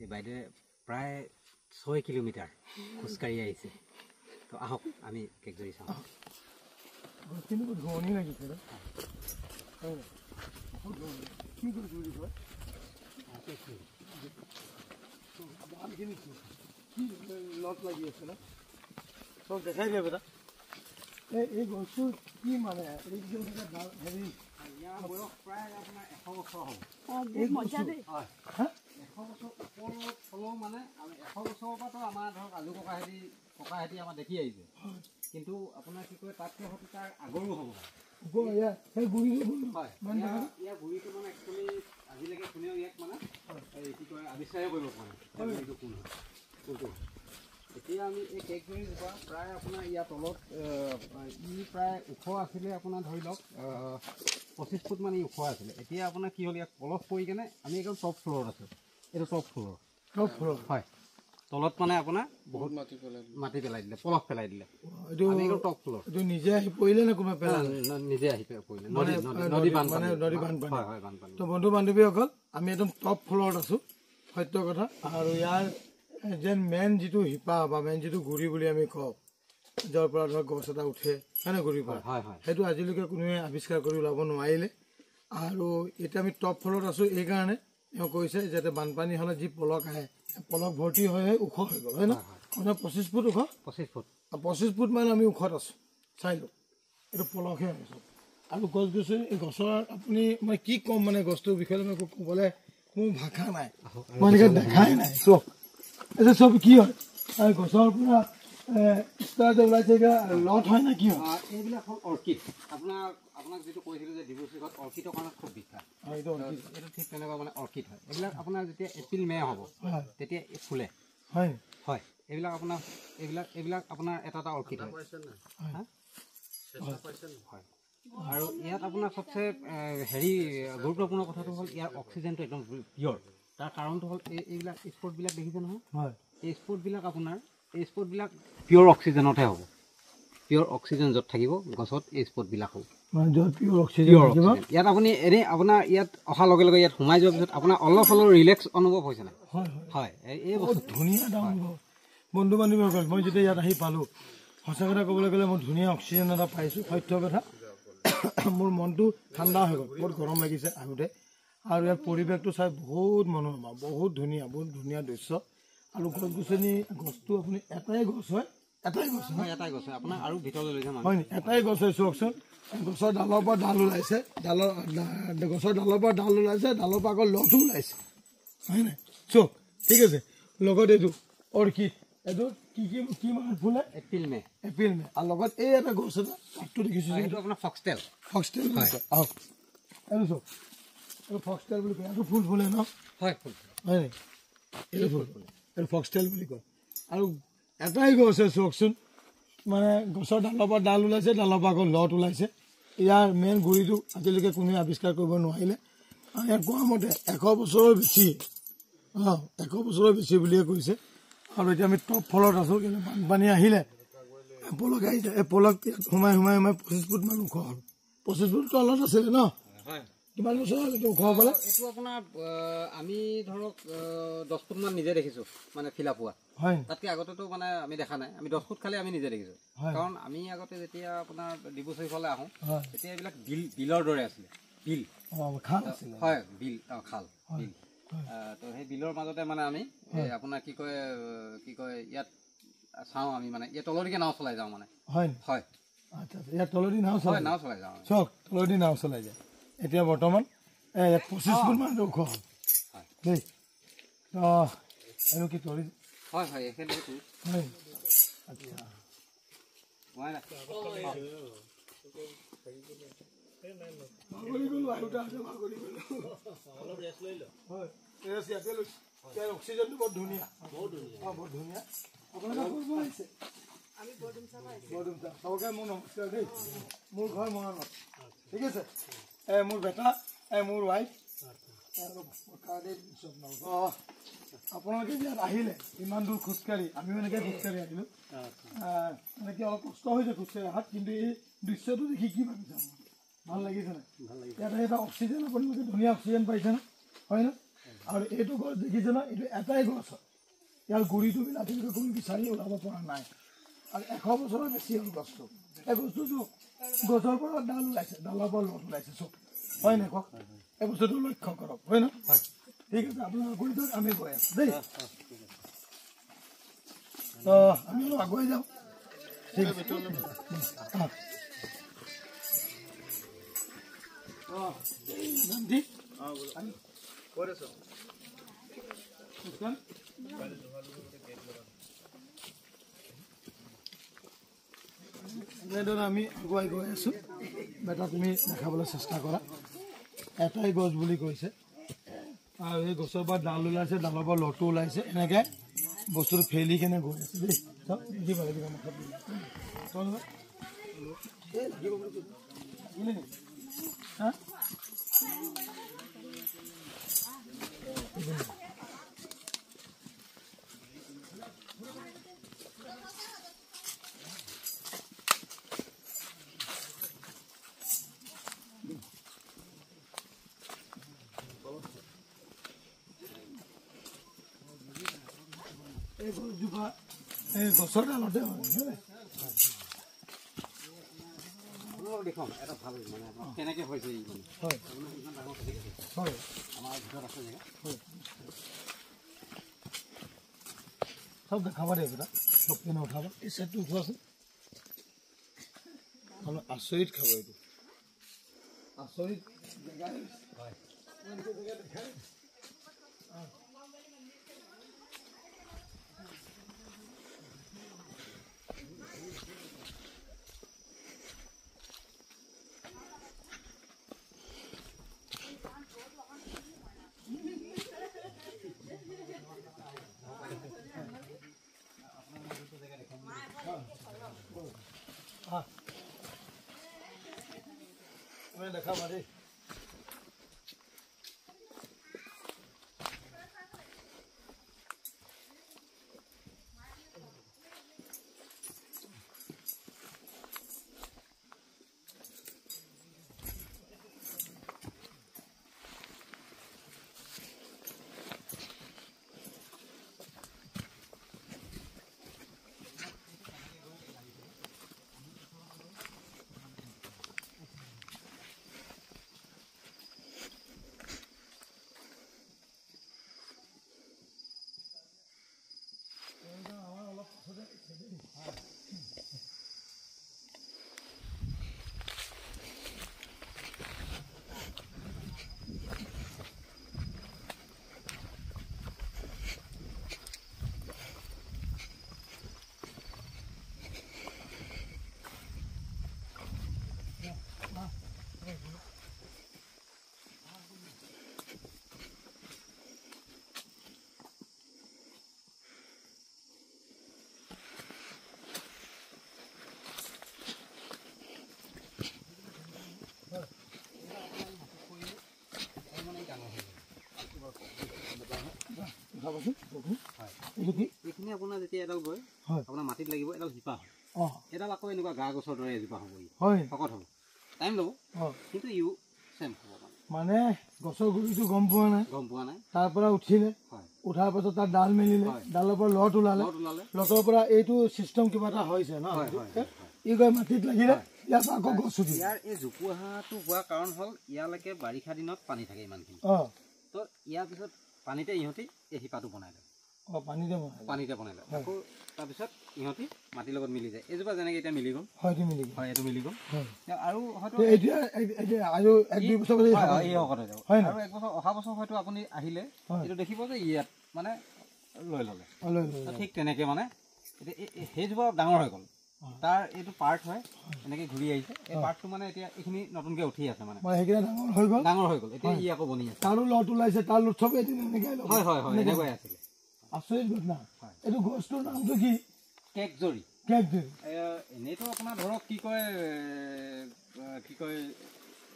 এই বাইদেৱে প্ৰায় 6 কিলোমিটাৰ খোজকাঢ়ি আহিছে তো আহক আমি কেকজৰী চাওঁ গছখিনি বহুত ধুৱনি লাগিছে কি গছ বুলি কয় লগ লাগি আছে ন চব দেখাই দিয়ে বেটা এই গছটো কি মানে হেৰি ইয়াৰ বয়স প্ৰায় আপোনাৰ 100 বছৰ হ'ব এই গছটো 100 বছৰ ওপৰত হ'লেও মানে আমি 100 বছৰৰ পৰাতো আমাৰ ধৰক আলু ককাহেঁতি আমাৰ দেখি আহিছে কিন্তু আপোনাৰ কি কয় তাতকৈ হয়তো তাৰ আগৰো হ'ব সেই গুৰিটো হয় ইয়াৰ গুৰিটো মানে একচুৱেলি আজিলৈকে কোনেও ইয়াক মানে কি কয় আৱিষ্কাৰে কৰিব পৰা নাই এইটো কোনটো এতিয়া আমি এই কেকজৰীজোপা প্ৰায় আপোনাৰ ইয়াৰ তলত ই প্ৰায় ওখ আছিলে আপোনাৰ ধৰি লওক 25 ফুট মানে ওখ আছিলে এতিয়া আপোনাৰ কি হ'ল ইয়াক পলস পৰি কেনে আমি একদম টপ ফ্ল'ৰত আছোঁ এইটো টপ ফ্ল'ৰ হয় তলত মানে আপোনাৰ বহুত মাটি পেলাই দিলে পলস পেলাই দিলে এইটো টপ ফ্ল'ৰ এইটো নিজে আহি পৰিলে নে কোনোবাই পেলালে নিজে আহি পৰিলে নদী বানপানী তো বন্ধু বান্ধৱীসকল আমি একদম টপ ফ্ল'ৰত আছোঁ সত্য কথা আৰু ইয়াৰ যেন মেইন যিটো শিপা বা মেইন যিটো গুৰি বুলি আমি কওঁ যাৰ পৰা ধৰক গছ এটা উঠে হয়নে গুৰিৰ পৰা সেইটো আজিলৈকে কোনোৱে আৱিষ্কাৰ কৰি ওলাব নোৱাৰিলে আৰু এতিয়া আমি টপ ফ্ল'ৰত আছোঁ এইকাৰণে তেওঁ কৈছে যাতে বানপানী হ'লে যি পলস আহে পলস ভৰ্তি হৈ ওখ হৈ গ'ল হয় ন মানে 25 ফুট ওখ 25 ফুট মানে আমি ওখত আছোঁ চাই লওক এইটো পলসহে আছোঁ আৰু গছ গছনি এই গছৰ আপুনি মই কি ক'ম মানে গছটোৰ বিষয়ে মই ক'বলৈ মোৰ ভাষা নাই মই এনেকৈ দেখাই নাই চব এইটো চব কি হয় গছৰ পৰা ষ্টাৰ্ট ওলাইছে লট হয় নে কি হয় এইবিলাক হ'ল অৰ্কিড আপোনাক যিটো কৈছিলোঁ যে ডিব্ৰু চৈখোৱাত অৰ্কিডৰ কাৰণে খুব বিখ্যাত এইটো ঠিক তেনেকুৱা মানে অৰ্কিড হয় এইবিলাক আপোনাৰ যেতিয়া এপ্ৰিল মে' হ'ব তেতিয়া ফুলে হয় হয় এইবিলাক আপোনাৰ এটা এটা অৰ্কিড হয় হয় আৰু ইয়াত আপোনাৰ চবচে হেৰি গুৰুত্বপূৰ্ণ কথাটো হ'ল ইয়াৰ অক্সিজেনটো একদম পিয়'ৰ তাৰ কাৰণটো হ'ল এইবিলাক স্পটবিলাক দেখিছে নহয় হয় এই স্পটবিলাক পিয়'ৰ অক্সিজেনতহে হ'ব পিয়'ৰ অক্সিজেন য'ত থাকিব গছত এই স্পটবিলাক হ'ব মানে য'ত পিয়ৰ অক্সিজেন থাকিব। ইয়াত আপুনি এনেই আপোনাৰ ইয়াত অহাৰ লগে লগে ইয়াত সোমাই যোৱাৰ পিছত আপোনাৰ অলপ ৰিলেক্স অনুভৱ হৈছে নাই? হয় হয়, এই বস্তু ধুনীয়া এটা অনুভৱ। বন্ধু বান্ধৱীসকল, মই যেতিয়া ইয়াত আহি পালোঁ, সঁচা কথা ক'বলৈ গ'লে মই ধুনীয়া অক্সিজেন এটা পাইছোঁ। সত্য কথা, মোৰ মনটো ঠাণ্ডা হৈ গ'ল। বহুত গৰম লাগিছে আহোঁতে, আৰু ইয়াৰ পৰিৱেশটো চাই বহুত মনোৰমা, বহুত ধুনীয়া দৃশ্য। আৰু গছ গছনি, গছটো আপুনি এটাই গছ হয়, এটাই গছ হয়, এটাই গছ হয় আপোনাৰ, আৰু ভিতৰলৈ লৈ যাম হয় নি? এটাই গছ হয়, চাওকচোন। গছৰ ডালৰ পৰা ডাল ওলাইছে, গছৰ ডালৰ পৰা ডাল ওলাইছে, ডালৰ পৰা আকৌ লতো ওলাইছে, হয় নাই? চক ঠিক আছে। লগত এইটো অৰ্কিড, এইটো কি মাহত ফুলে? এপ্ৰিল মে। আৰু লগত এই এটা গছ এটা পাতটো দেখিছোঁ, এইটো আপোনাৰ ফক্সটেল। আহক, এইটো চক, এইটো ফক্সটেল বুলি কয়। এইটো ফুল ফুলে ন? হয়, ফুল হয় নি? এইটো ফুল ফুলে, এইটো ফক্সটেল বুলি কয়। আৰু এটাই গছ হয়, চাওকচোন। মানে গছৰ ডালৰ পৰা ডাল ওলাইছে, ডালৰ পৰা আকৌ লত ওলাইছে। ইয়াৰ মেইন গুৰিটো আজিলৈকে কোনোৱে আৱিষ্কাৰ কৰিব নোৱাৰিলে। আৰু ইয়াত কোৱা মতে 100 বছৰৰ বেছি, 100 বছৰৰ বেছি বুলিয়ে কৈছে। আৰু এতিয়া আমি টপ ফলত আছোঁ, কিন্তু বানপানী আহিলে পলক আহি যায়। এই পলক সোমাই 25 ফুট মান ওখ হ'ল। 25 ফুট তলত আছিলে ন? কিমান বছৰ হ'ল এইটো ওখ হ'বলৈ? এইটো আপোনাৰ আমি ধৰক 10 ফুট মান নিজে দেখিছোঁ, মানে ফিল আপ হোৱা। হয়, তাতকৈ আগতেতো মানে আমি দেখা নাই। আমি 10 ফুট খালি আমি নিজে দেখিছোঁ। কাৰণ আমি আগতে যেতিয়া আপোনাৰ ডিব্ৰুচৈখোৱালৈ আহোঁ, তেতিয়া এইবিলাক বিলৰ দৰে আছিলে। বিল, হয়, বিল, খাল, বিল। তো সেই বিলৰ মাজতে মানে আমি আপোনাৰ কি কয় ইয়াত চাওঁ। আমি মানে ইয়াত তললৈকে নাও চলাই যাওঁ মানে। হয়, আচ্ছা, ইয়াত তলদি নাও চলাই যাওঁ। চক, তলদি নাও চলাই যায়। এতিয়া বৰ্তমান 25 ফুট মান ওখ হ'ল দেই। এইটো কি তলি? হয়, এইখিনি হয়, আচ্ছা। অক্সিজেনটো বৰ ধুনীয়া, বৰ ধুনীয়া। চবকে মোৰ নমস্কাৰ দেই। মোৰ ঘৰ মৰাণত, ঠিক আছে। মোৰ বেটা, মোৰ ৱাইফ, আপোনালোকে ইয়াত আহিলে ইমান দূৰ খোজকাঢ়ি, আমিও এনেকৈ খোজকাঢ়ি আহিলোঁ। এনেকৈ অলপ কষ্ট হৈছে খোজকাঢ়ি অহাত, কিন্তু এই দৃশ্যটো দেখি কি ভাবিছে? ভাল লাগিছে নাই? ইয়াত এটা অক্সিজেন, আপোনালোকে ধুনীয়া অক্সিজেন পাইছে ন? হয় ন? আৰু এইটো গছ দেখিছে ন? এইটো এটাই গছ হয়। ইয়াৰ গুৰিটো আজিলৈকে কোনো বিচাৰি ওলাব পৰা নাই। আৰু 100 বছৰৰ বেছি হ'ল গছটো। এই বস্তুটো গছৰ পৰা ডাল ওলাইছে, ডালৰ পৰা লত ওলাইছে, চব হয় নাই? কওক, এই বস্তুটো লক্ষ্য কৰক, হয় ন? ঠিক আছে, আপোনালোকে কৰি দিয়ক, আমি গৈ আছোঁ দেই। আমি অলপ আগুৱাই যাওঁ, ঠিক আছে। এনেদৰে আমি আগুৱাই গৈ আছোঁ। বেটা, তুমি দেখাবলৈ চেষ্টা কৰা। এটাই গছ বুলি কৈছে, আৰু এই গছৰ পৰা ডাল ওলাইছে, ডালৰ পৰা লটো ওলাইছে। এনেকৈ বস্তুটো ফেলি কেনে গৈ আছে দেই। চব দেখিব লাগিব এই গছজোপা এই গছৰ ডালতে হয়। দেখোন এটা ভাল মানে কেনেকৈ হৈছে হয়, হয়, আমাৰ ভিতৰত আছে জেগা। চব দেখাবা দেই বেটা, চব পিনে উঠাবা। এই চাইডটো উঠোৱাচোন। আচৰিত খাব এইটো, আচৰিত জেগা। দেখাবা দেই। এইখিনি আপোনাৰ যেতিয়া এডাল গৈ আপোনাৰ মাটিত লাগিব এডাল শিপা হয় এডাল আকৌ এনেকুৱা গা গছৰ দৰে এজোপা হ'ব শকত হ'ব টাইম ল'ব কিন্তু ইউ চেম হ'ব মানে গছৰ গুৰিটো গম পোৱা নাই তাৰ পৰা উঠিলে উঠাৰ পাছত তাত ডাল মেলিলে ডালৰ পৰা লট ওলালে লটৰ পৰা এইটো চিষ্টেম কিবা এটা হৈছে ন ই গৈ মাটিত লাগিলে ইয়াত আকৌ গছ উঠিলে ইয়াৰ এই জোপোহাটো হোৱাৰ কাৰণ হ'ল ইয়ালৈকে বাৰিষা দিনত পানী থাকে ইমানখিনি তো ইয়াৰ পিছত পানীতে ইহঁতি এই শিপাটো বনাই লয় পানীতে বনাই লয় আকৌ তাৰপিছত ইহঁতি মাটিৰ লগত মিলি যায় এইজোপা যেনেকৈ এতিয়া মিলি গ'ল এইটো মিলি গ'ল আৰু হয়তো আৰু 1-2 বছৰ এই শকত হৈ যাব আৰু 1 বছৰ অহা বছৰ হয়তো আপুনি আহিলে এইটো দেখিব যে ইয়াত মানে লৈ ল'লে ঠিক তেনেকৈ মানে সেইজোপা ডাঙৰ হৈ গ'ল তাৰ এইটো পাৰ্ট হয় এনেকৈ ঘূৰি আহিছে এই পাৰ্টটো মানে এতিয়া এইখিনি নতুনকৈ উঠি আছে মানে ডাঙৰ হৈ গ'ল এতিয়া ই আকৌ বনি আছে তাৰো লট ওলাইছে তাৰ লট চব হয় এনেকুৱাই আছিলে আচৰিত ঘটনা এইটো গছটোৰ নামটো কি কেকজৰি এনেইতো আপোনাৰ ধৰক কি কয়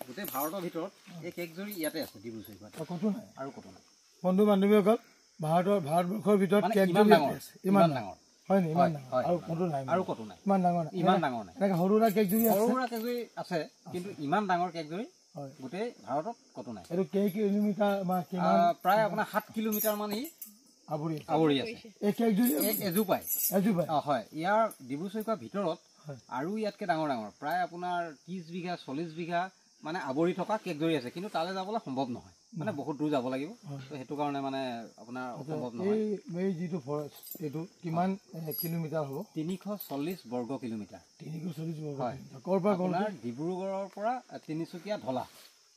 গোটেই ভাৰতৰ ভিতৰত এই কেকজৰি ইয়াতে আছে ডিব্ৰু চৈখোৱাত ক'তো নাই আৰু ক'তো নাই বন্ধু বান্ধৱীসকল ভাৰতবৰ্ষৰ ভিতৰত কেকজৰি আছে ইমান ডাঙৰ হয় নি ইমান ডাঙৰ আৰু ক'তো নাই ইমান ডাঙৰ এনেকৈ সৰু সুৰা কেকজৰি আছে কিন্তু ইমান ডাঙৰ কেকজৰি গোটেই ভাৰতত ক'তো নাই এইটো কেই কিলোমিটাৰ প্ৰায় আপোনাৰ 7 কিলোমিটাৰ মান ই আৱৰি আছে এজোপাই হয় ইয়াৰ ডিব্ৰু চৈখোৱাৰ ভিতৰত আৰু ইয়াতকৈ ডাঙৰ প্ৰায় আপোনাৰ 30 বিঘা 40 বিঘা মানে আৱৰি থকা কেকজৰি আছে কিন্তু তালৈ যাবলৈ সম্ভৱ নহয় মানে বহুত দূৰ যাব লাগিব তো সেইটো কাৰণে মানে আপোনাৰ সম্ভৱ নহয় এই যিটো ফৰেষ্ট এইটো কিমান কিলোমিটাৰ হ'ব 340 বৰ্গ কিলোমিটাৰ 340 বৰ্গ হয় আপোনাৰ ডিব্ৰুগড়ৰ পৰা তিনিচুকীয়া ঢলা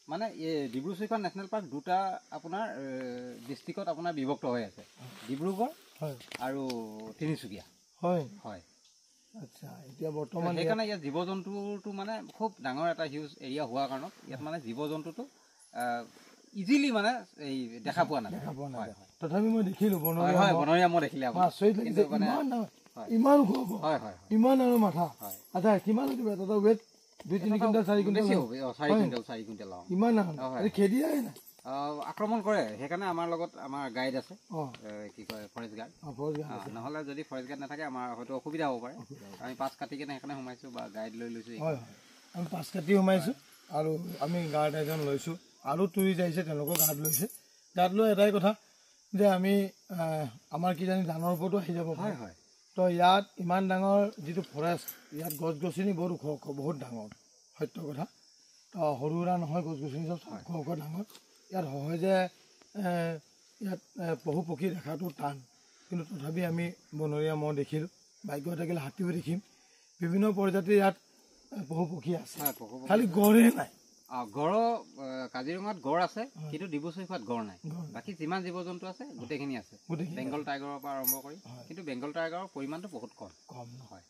মানে এই ডিব্ৰু চৈখোৱা নেশ্যনেল পাৰ্ক দুটা আপোনাৰ ডিষ্ট্ৰিক্টত আপোনাৰ বিভক্ত হৈ আছে ডিব্ৰুগড় আৰু তিনিচুকীয়া হয় আচ্ছা এতিয়া বৰ্তমান সেইকাৰণে ইয়াত জীৱ জন্তুটো মানে খুব ডাঙৰ এটা হিউজ এৰিয়া হোৱাৰ কাৰণত ইয়াত মানে জীৱ জন্তুটো ইজিলি মানে এই দেখা পোৱা নাযায় তথাপি মই দেখিলোঁ বনৰীয়া মই দেখিলে ইমান ইমান আৰু মাথা আচ্ছা কিমান তাতে ৱেট 2-3 কুইণ্টেল 4 কুইণ্টেল 4 কুইণ্টেল ইমান খেদি আহে না আক্ৰমণ কৰে সেইকাৰণে আমাৰ লগত আমাৰ গাইড আছে কি কয় ফৰেষ্ট গাৰ্ড নহ'লে যদি ফৰেষ্ট গাৰ্ড নাথাকে আমাৰ হয়তো অসুবিধা হ'ব পাৰে আমি পাছ কাটি কিনে সেইকাৰণে সোমাইছোঁ বা গাইড লৈ লৈছোঁ আমি পাছ কাটি সোমাইছোঁ আৰু আমি গাৰ্ড এজন লৈছোঁ আৰু টুৰিষ্ট আহিছে তেওঁলোকৰ গাৰ্ড লৈছে গাৰ্ড লৈ এটাই কথা যে আমি আমাৰ কিজানি জানৰ ওপৰতো আহি যাব পাৰে তো ইয়াত ইমান ডাঙৰ যিটো ফৰেষ্ট ইয়াত গছ গছনি বহুত ওখ ওখ বহুত ডাঙৰ সত্য কথা তো সৰু সুৰা নহয় গছ গছনি চব ওখ ওখ ডাঙৰ ইয়াত সহজে ইয়াত পশু পক্ষী দেখাটো টান কিন্তু তথাপি আমি বনৰীয়া মহ দেখিলোঁ ভাগ্য থাকিলে হাতীও দেখিম বিভিন্ন প্ৰজাতিৰ ইয়াত পশু পক্ষী আছে খালি গড়ে নাই গড় কাজিৰঙাত গড় আছে কিন্তু ডিব্ৰু চৈখোৱাত গড় নাই বাকী যিমান জীৱ জন্তু আছে গোটেইখিনি আছে বেংগল টাইগাৰৰ পৰা আৰম্ভ কৰি কিন্তু বেংগল টাইগাৰৰ পৰিমাণটো বহুত কম নহয়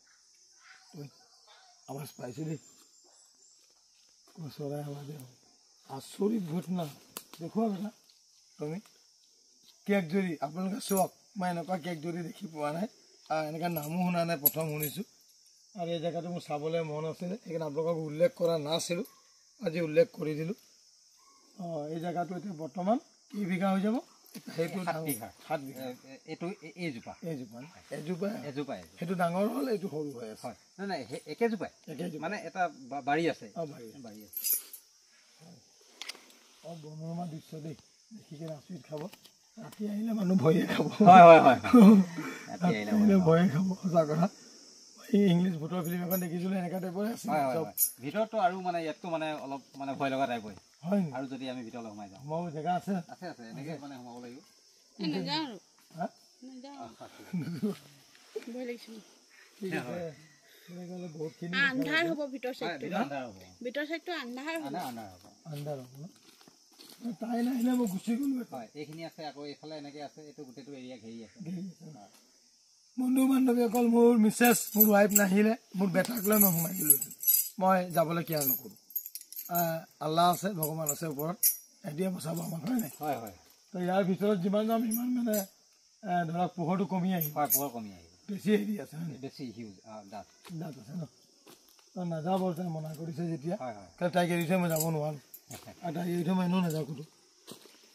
আৱাজ পাইছোঁ দেই চৰাই আৱাজ আচৰিত ঘটনা দেখুৱা বেটা তুমি কেকজৰি আপোনালোকে চাওক মই এনেকুৱা কেকজৰি দেখি পোৱা নাই আৰু এনেকুৱা নামো শুনা নাই প্ৰথম শুনিছোঁ আৰু এই জেগাটো মোৰ চাবলৈ মন আছিলে সেইকাৰণে আপোনালোকক উল্লেখ কৰা নাছিলোঁ আজি উল্লেখ কৰি দিলোঁ এই জেগাটো এতিয়া বৰ্তমান কেই বিঘা হৈ যাব সেইটো 7 বিঘা এজোপা সেইটো ডাঙৰ হ'ল এইটো সৰু হৈ আছে নাই একেজোপাই মানে এটা বাৰী আছে মনোৰমা দৃশ্য দেই দেখি কিনে আচৰিত খাব ৰাতি আহিলে মানুহ ভয়ে খাব ভয়ে খাব সঁচা কথা ইংলিছ ভূতৰ ফিল্ম এখন দেখিছিলোঁ এনেকুৱা টাইপৰে আছে ভিতৰতো আৰু মানে ইয়াততো মানে অলপ মানে ভয় লগা টাইপ হয় আৰু যদি আমি ভিতৰলৈ সোমাই যাওঁ সোমাব জেগা আছে এনেকৈ মানে সোমাব লাগিব বহুতখিনি আন্ধাৰ হ'ব ভিতৰ চাইডটো আন্ধাৰ হ'ব তাই নাহিলে মই গুচি গ'লো এইখিনি আছে আকৌ এইফালে এনেকৈ আছে এইটো গোটেইটো এৰিয়া ঘেৰি আছে বন্ধু বান্ধৱীসকল মোৰ মিছেছ মোৰ ৱাইফ নাহিলে মোৰ বেটাক লৈ মই সোমাই দিলোঁ মই যাবলৈ কেয়াৰ নকৰোঁ আল্লাহ আছে ভগৱান আছে ওপৰত এতিয়া বচাব আমাক হয় নাই তো ইয়াৰ ভিতৰত যিমান যাম সিমান মানে ধৰক পোহৰটো কমি আহিব বেছি হেৰি আছে বেছি হিউজ দাঁত আছে ন তই নাযাব তাই মনা কৰিছে যেতিয়া তাইক এৰি থৈ মই যাব নোৱাৰোঁ আৰু তাইক এৰি থৈ মই এনেও নাযাওঁ ক'তো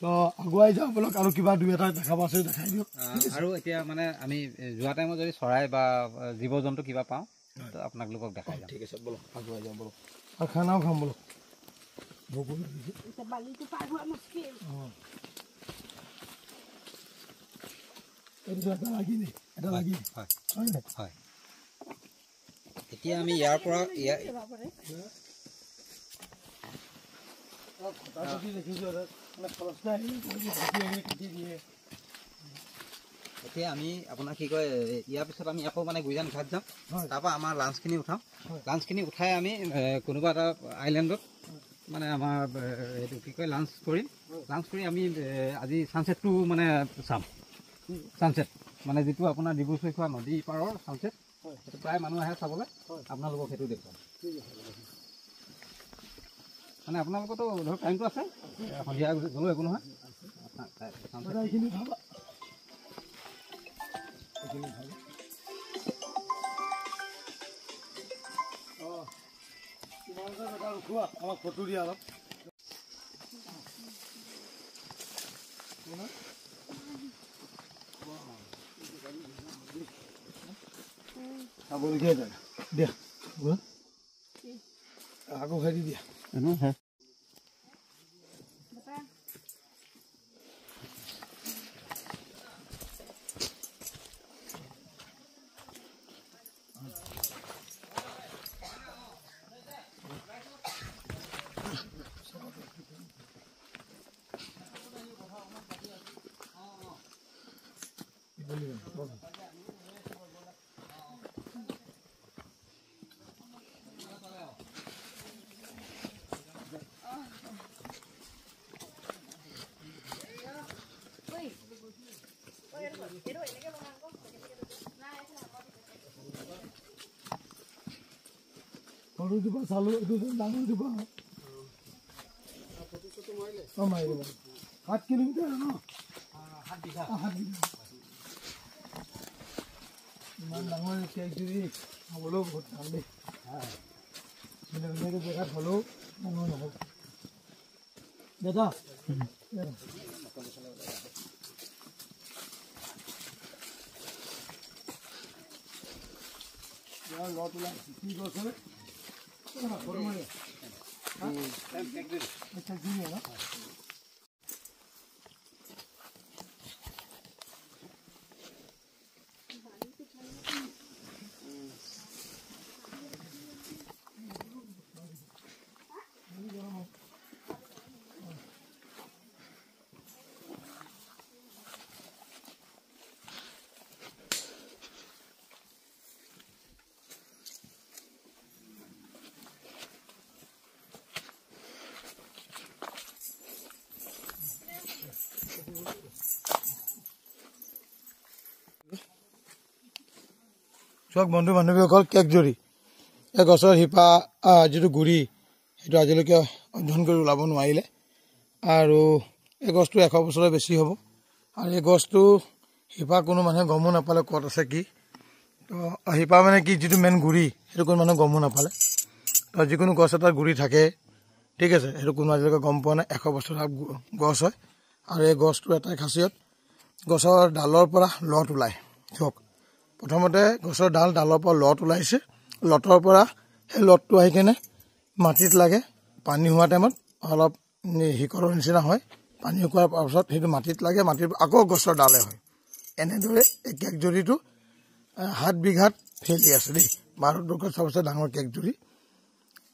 তো আগুৱাই যাওঁ বলক আৰু কিবা দুই এটা দেখাব আছে দেখাই দিয়ক আৰু এতিয়া মানে আমি যোৱা টাইমত যদি চৰাই বা জীৱ জন্তু কিবা পাওঁ তো আপোনালোকক দেখাই যাম ঠিক আছে বলক আগুৱাই যাওঁ বলক আৰু খানাও খাম বলক ভোকো লাগিছে এটা লাগি হয় এতিয়া আমি ইয়াৰ পৰা এতিয়া আমি আপোনাক কি কয় ইয়াৰ পিছত আমি আকৌ মানে গুইজান ঘাট যাম তাৰপৰা আমাৰ লাঞ্চখিনি উঠাম লাঞ্চখিনি উঠাই আমি কোনোবা এটা আইলেণ্ডত মানে আমাৰ এইটো কি কয় লাঞ্চ কৰি আমি আজি ছানছেটটো মানে চাম ছানছেট মানে যিটো আপোনাৰ ডিব্ৰু চৈখোৱা নদী পাৰৰ ছানছেট সেইটো প্ৰায় মানুহ আহে চাবলৈ আপোনালোকক সেইটো দেখুৱাম মানে আপোনালোকৰতো ধৰক টাইমটো আছে সন্ধিয়া গ'লেও একো নহয় আমাক ফটো দিয়া অলপ চাবলগীয়া জেগা দিয়া আকৌ হেৰি দিয়া সৰু দিবা চালো এইটো ডাঙৰ দিবা মাৰিব 7 কিলোমিটাৰ ন 7 বিঘা ইমান ডাঙৰ কেকজুৰি হ'লেও বহুত ভাল দেই বেলেগ জেগাত হ'লেও ডাঙৰ নহ'ব দাদা lot ওলাই কি গছৰে ফৰমালে আচ্ছা জিনিয়া না চক বন্ধু বান্ধৱীসকল কেকজুৰি এই গছৰ শিপা যিটো গুৰি সেইটো আজিলৈকে অধ্যয়ন কৰি ওলাব নোৱাৰিলে আৰু এই গছটো 100 বছৰৰ বেছি হ'ব আৰু এই গছটো শিপা কোনো মানুহে গমো নাপালে ক'ত আছে কি তো শিপা মানে কি যিটো মেইন গুৰি সেইটো কোনো মানুহে গমো নাপালে তো যিকোনো গছ এটাৰ গুৰি থাকে ঠিক আছে সেইটো কোনো আজিলৈকে গম পোৱা নাই 100 বছৰ গছ হয় আৰু এই গছটো এটাই খাচিয়ত গছৰ ডালৰ পৰা লট ওলায় চক প্ৰথমতে গছৰ ডালৰ পৰা লট ওলাইছে লটৰ পৰা সেই লটটো আহি কেনে মাটিত লাগে পানী হোৱা টাইমত অলপ হিকৰৰ নিচিনা হয় পানী শুকোৱাৰ পাছত সেইটো মাটিত লাগে মাটিৰ আকৌ গছৰ ডালে হয় এনেদৰে এই কেকজুৰিটো 7 বিঘাত ফেলি আছে দেই ভাৰতবৰ্ষৰ চবচে ডাঙৰ কেকজুৰি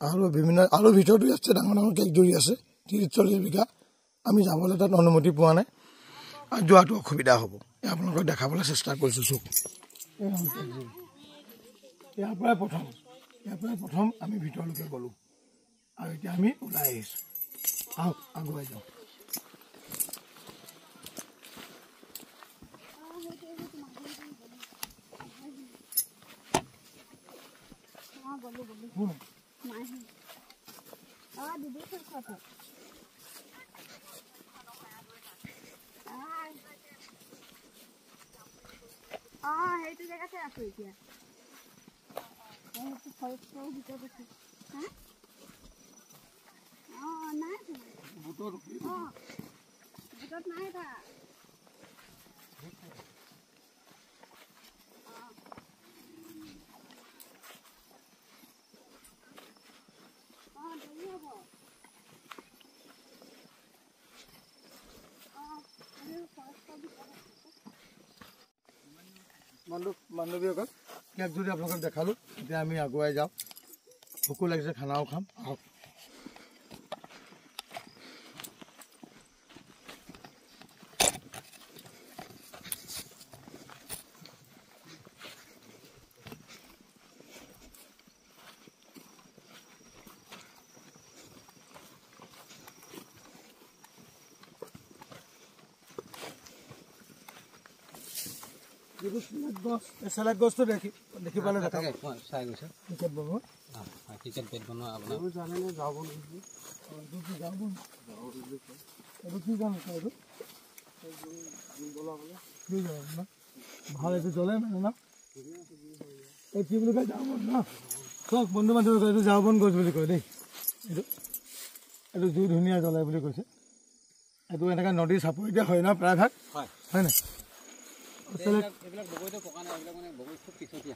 আৰু বিভিন্ন আৰু ভিতৰতো আছে ডাঙৰ ডাঙৰ কেকজুৰি আছে 30-40 বিঘা আমি যাবলৈ তাত অনুমতি পোৱা নাই আৰু যোৱাটো অসুবিধা হ'ব আপোনালোকক দেখাবলৈ চেষ্টা কৰিছোঁ চোক ইয়াৰ পৰাই প্ৰথম আমি ভিতৰলৈকে গ'লোঁ আৰু এতিয়া আমি ওলাই আহিছোঁ আহক আগুৱাই যাওঁ সেইটো জেগাতে আছো এতিয়া ভিতৰত নাই এটা দেৰি হ'ব বান্ধৱীসকল ইয়াক যদি আপোনালোকক দেখালোঁ এতিয়া আমি আগুৱাই যাওঁ ভোকো লাগিছে খানাও খাম আহক চেলেক গছটো দেখি পালে চাই গৈছে ক্ৰিকেট বনোৱা ক্ৰিকেট বেট বনোৱা আপোনাৰ জানেনে যাব নেকি এইটো কি কাম আছে এইটো ভাল এইটো জ্বলে মানে ন এই কি বুলি কয় ঝাৰুবন ন চক বন্ধু বান্ধৱ এইটো ঝাৰুবন গছ বুলি কয় দেই এইটো জুই ধুনীয়া জ্বলে বুলি কৈছে এইটো এনেকৈ নদীৰ চাপৰিতে হয় ন প্ৰায়ভাগ হয় নাই এইবিলাক বগৰীটো পকা নাই এইবিলাক মানে বগৰী খুব পিছতীয়া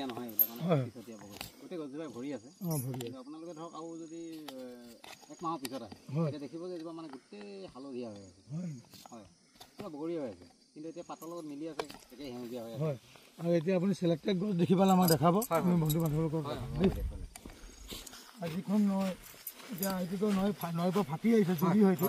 নহয় এইবিলাক মানে পিছতীয়া বগৰী গোটেই গছজোপা ভৰি আছে আপোনালোকে ধৰক আৰু যদি 1 মাহৰ পিছত আহে তেতিয়া দেখিব যে এইজোপা মানে গোটেই হালধীয়া হৈ আছে হয় পুৰা বগৰী হৈ আছে কিন্তু এতিয়া পাতৰ লগত মিলি আছে তেতিয়া সেউজীয়া হৈ আছে আৰু এতিয়া আপুনি চিলেক্টেড গছ দেখি পালে আমাক দেখাব আমি বন্ধু বান্ধৱৰ আজিখন নৈ এতিয়া এইটোতো নৈৰ পৰা ফাটি আহিছে জুৰি হয়তো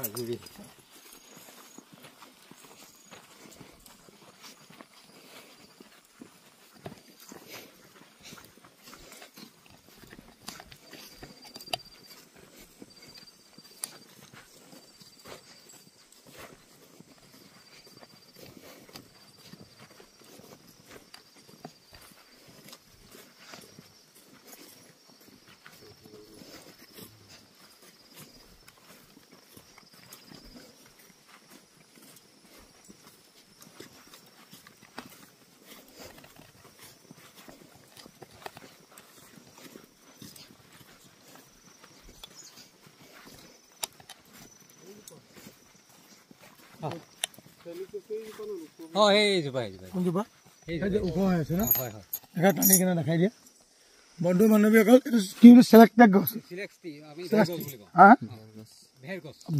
বন্ধু বান্ধৱীসকল কি বুলি চিলেক্টেড গছ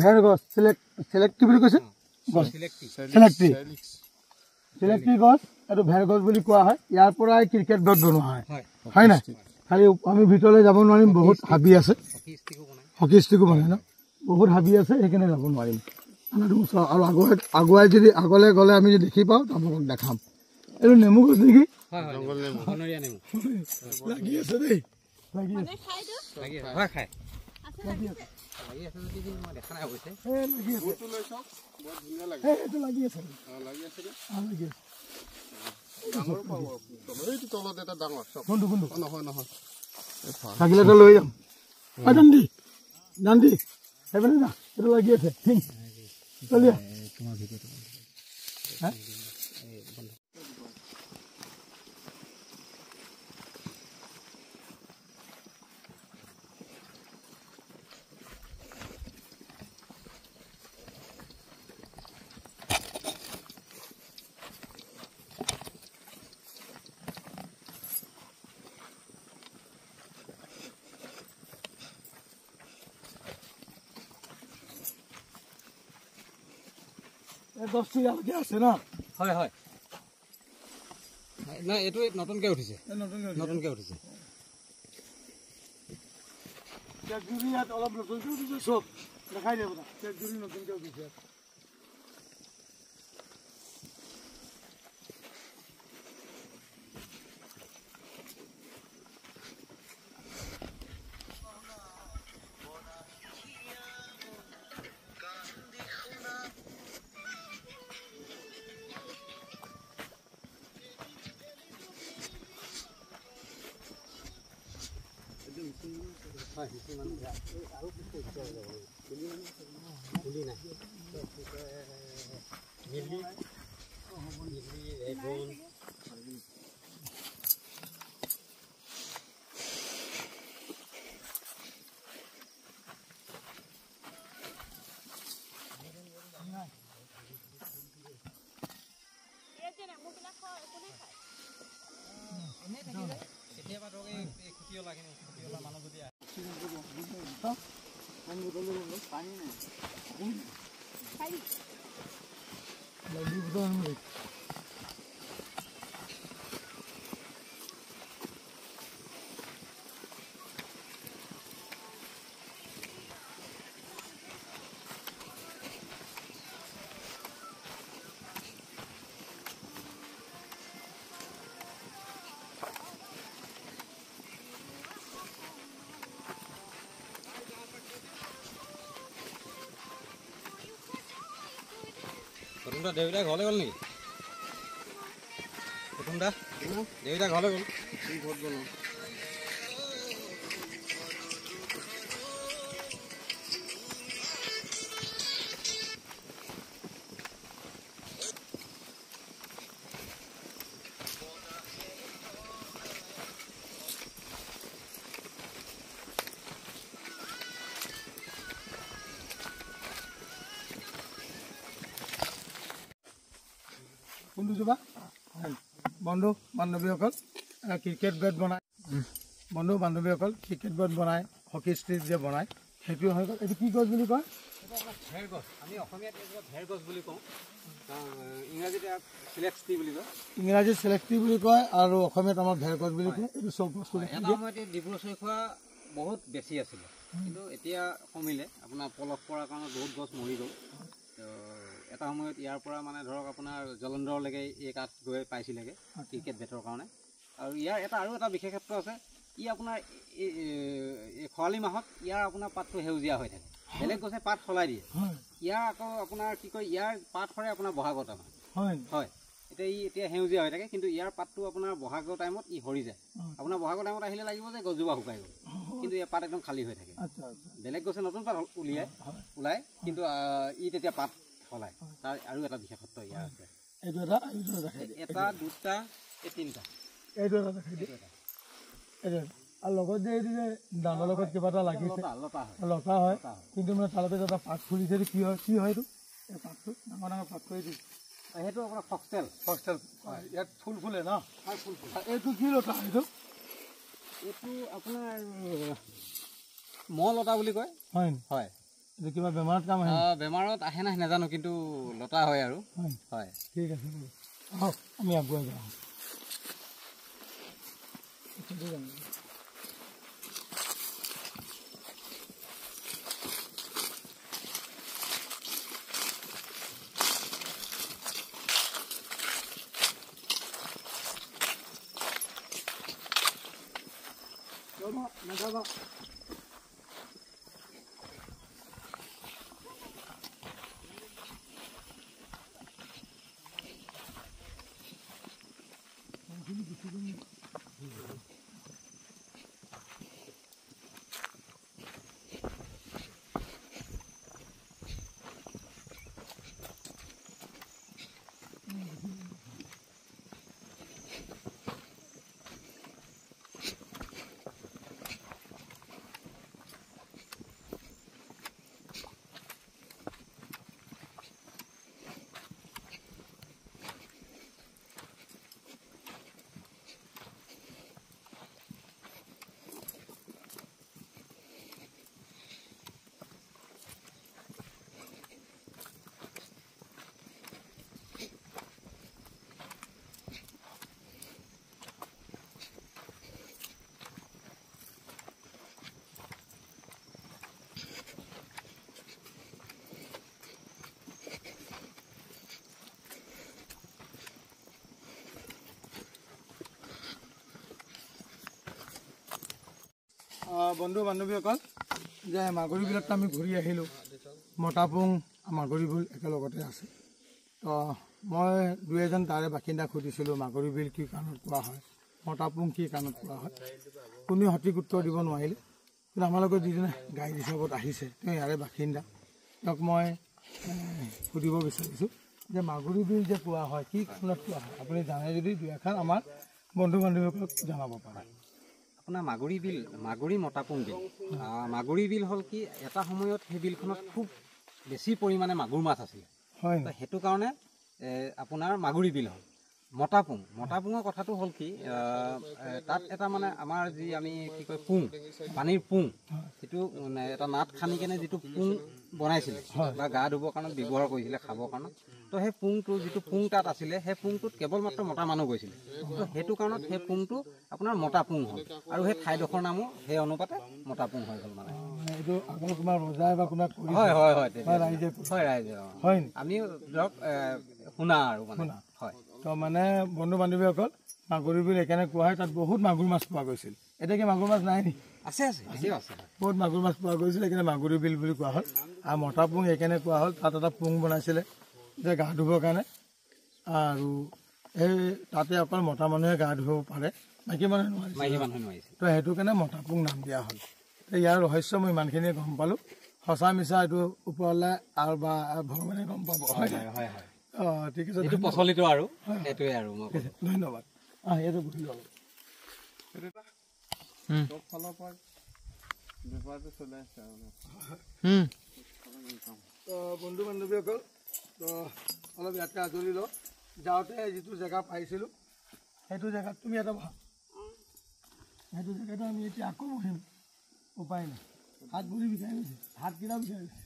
ভেৰ গছ চিলেক্টি বুলি কৈছে চিলেক্টি গছ এইটো ভেৰ গছ বুলি কোৱা হয় ইয়াৰ পৰাই ক্ৰিকেট বেট বনোৱা হয় নাই খালি আমি ভিতৰলৈ যাব নোৱাৰিম বহুত হাবি আছে হকী ষ্টিকো বনাই ন বহুত হাবি আছে সেইকাৰণে যাব নোৱাৰিম আৰু আগুৱাই যদি আগলৈ গ'লে আমি যদি দেখি পাওঁ আপোনালোকক দেখাম এইটো নেমু গছ নেকি লাগি আছে দেই লাগি আছে থাকিলে লৈ যাম দান্দি সেইপিনে যা এইটো লাগি আছে চলি গছটো ইয়ালৈকে আছে ন হয় হয় নাই এইটো নতুনকৈ উঠিছে ইয়াত অলপ নতুনকৈ উঠিছে চব দেখাই দিয়ে আপোনাৰ জুৰি নতুনকৈ উঠিছে প্ৰথমটা দেউতা ঘৰলৈ গ'ল নেকি? প্ৰথমটা দেউতা ঘৰলৈ গ'ল। ঘৰত গ'ল। কোনটো যোৱা বন্ধু বান্ধৱীসকল ক্ৰিকেট বেট বনায় বন্ধু বান্ধৱীসকল ক্ৰিকেট বেট বনায় হকী ষ্টিক যে বনায় সেইটো হৈ গ'ল। এইটো কি গছ বুলি কয়? ভেৰ গছ। আমি অসমীয়াত ভেৰ গছ বুলি কওঁ, ইংৰাজীত চিলেক্সটি বুলি কয়। ইংৰাজীত চিলেক্টি বুলি কয় আৰু অসমীয়াত আমাৰ ভেৰ গছ বুলি কয়। এইটো চব গছ এটা সময়ত ডিব্ৰু চৈখোৱা বহুত বেছি আছিলে, কিন্তু এতিয়া কমিলে। আপোনাৰ পলস পৰাৰ কাৰণে বহুত গছ মৰি গ'ল। এটা সময়ত ইয়াৰ পৰা মানে ধৰক আপোনাৰ জলন্ধৰলৈকে এই কাঠ গৈ পাইছিলেগৈ ক্ৰিকেট বেটৰ কাৰণে। আৰু ইয়াৰ আৰু এটা বিশেষত্ব আছে, ই আপোনাৰ এই খৰালি মাহত ইয়াৰ আপোনাৰ পাতটো সেউজীয়া হৈ থাকে। বেলেগ গছে পাত সলাই দিয়ে, ইয়াৰ আকৌ আপোনাৰ কি কয়, ইয়াৰ পাত সৰে আপোনাৰ বহাগৰ টাইমত। হয়, এতিয়া সেউজীয়া হৈ থাকে, কিন্তু ইয়াৰ পাতটো আপোনাৰ বহাগৰ টাইমত ই সৰি যায়। আপোনাৰ বহাগৰ টাইমত আহিলে লাগিব যে গছজোপা শুকাই গ'ল, কিন্তু ইয়াৰ পাত একদম খালী হৈ থাকে। বেলেগ গছে নতুন পাত ওলায়, কিন্তু ই তেতিয়া পাত সলায়। তাৰ আৰু এটা বিশেষত্ব ইয়াৰ আছে। এটা দুটা এই তিনিটা। এইটো এটা দেখাই দিয়ে। আৰু লগত যে এইটো যে দানৰ লগত কিবা এটা লাগিছে লতা হয়, কিন্তু মানে তাৰ লগত এটা পাত ফুলিছে। কি হয় এইটো? এই পাতটো ডাঙৰ ডাঙৰ পাত কৰি দিছে। সেইটো আপোনাৰ ফক্সটেল। ইয়াত ফুল ফুলে ন? ফুল ফুলে। এইটো কি লতা? এইটো আপোনাৰ মহ লতা বুলি কয়। হয় হয়। এইটো কিবা বেমাৰত কাম আহে? বেমাৰত আহে নাই নাজানো, কিন্তু লতা হয় আৰু। হয়, ঠিক আছে, আহক আমি আগুৱাই যাওঁ। নাযাবা বন্ধু বান্ধৱীসকল, যে মাগুৰী বিলত আমি ঘূৰি আহিলোঁ। মতাপুং মাগুৰী বিল একেলগতে আছে। তো মই দুই এজন তাৰে বাসিন্দাক সুধিছিলোঁ মাগুৰী বিল কি কাৰণত কোৱা হয়, মতাপুং কি কাৰণত কোৱা হয়। কোনেও সঠিক উত্তৰ দিব নোৱাৰিলে, কিন্তু আমাৰ লগত যিজনে গাইড হিচাপত আহিছে তেওঁ ইয়াৰে বাসিন্দা। তেওঁক মই সুধিব বিচাৰিছোঁ যে মাগুৰী বিল যে কোৱা হয় কি কাৰণত কোৱা হয়, আপুনি জানে যদি দুই এষাৰ আমাৰ বন্ধু বান্ধৱীসকলক জনাব পাৰে। আপোনাৰ মাগুৰী মতাপুং বিল। মাগুৰী বিল হ'ল কি, এটা সময়ত সেই বিলখনত খুব বেছি পৰিমাণে মাগুৰ মাছ আছিলে। হয়, সেইটো কাৰণে আপোনাৰ মাগুৰী বিল হ'ল। মতা পুঙৰ কথাটো হ'ল কি তাত এটা মানে আমাৰ যি আমি কি কয় পুং পানীৰ পুং সেইটো এটা নাট খানি কেনে যিটো পুং বনাইছিলে বা গা ধুবৰ কাৰণে ব্যৱহাৰ কৰিছিলে খাবৰ কাৰণে তো সেই পুংটো যিটো পুং তাত আছিলে সেই পুংটোত কেৱল মাত্ৰ মতা মানুহ গৈছিলে তো সেইটো কাৰণত সেই পুংটো আপোনাৰ মতা পুং হ'ল আৰু সেই ঠাইডোখৰ নামো সেই অনুপাতে মতা পুং হৈ গ'ল মানে এইটো আকৌ তোমাৰ ৰজাই বা কোনোবা হয় হয় হয় ৰাইজে হয় ৰাইজে হয় আমি ধৰক শুনা আৰু মানে হয় তো মানে বন্ধু বান্ধৱীসকল মাগুৰী বিল এইকাৰণে কোৱা হয় তাত বহুত মাগুৰ মাছ পোৱা গৈছিল এতিয়া কি মাগুৰ মাছ নাই নি আছে আছে বহুত মাগুৰ মাছ পোৱা গৈছিল সেইকাৰণে মাগুৰী বিল বুলি কোৱা হ'ল আৰু মতা পুং এইকাৰণে কোৱা হ'ল তাত এটা পুং বনাইছিলে যে গা ধুবৰ কাৰণে আৰু সেই তাতে অকল মতা মানুহে গা ধুব পাৰে মাইকী মানুহে নোৱাৰিছে তো সেইটো কাৰণে মতা পুং নাম দিয়া হ'ল ইয়াৰ ৰহস্য মই ইমানখিনিয়ে গম পালোঁ সঁচা মিছা এইটো ওপৰলৈ আৰু বা ভগৱানে গম পাব হয় হয় অঁ ঠিক আছে প্ৰচলিত আৰু সেইটোৱে আৰু ধন্যবাদ এইটো বুজি ল'ব বন্ধু বান্ধৱীসকল তো অলপ ইয়াতে আজৰি লওঁ যাওঁতে যিটো জেগা পাইছিলোঁ সেইটো জেগাত তুমি এটা সেইটো জেগাতে আমি এতিয়া আকৌ বহিম উপায় নাই হাত ভৰি বিচাৰি গৈছে হাতকেইটা বিচাৰি গৈছে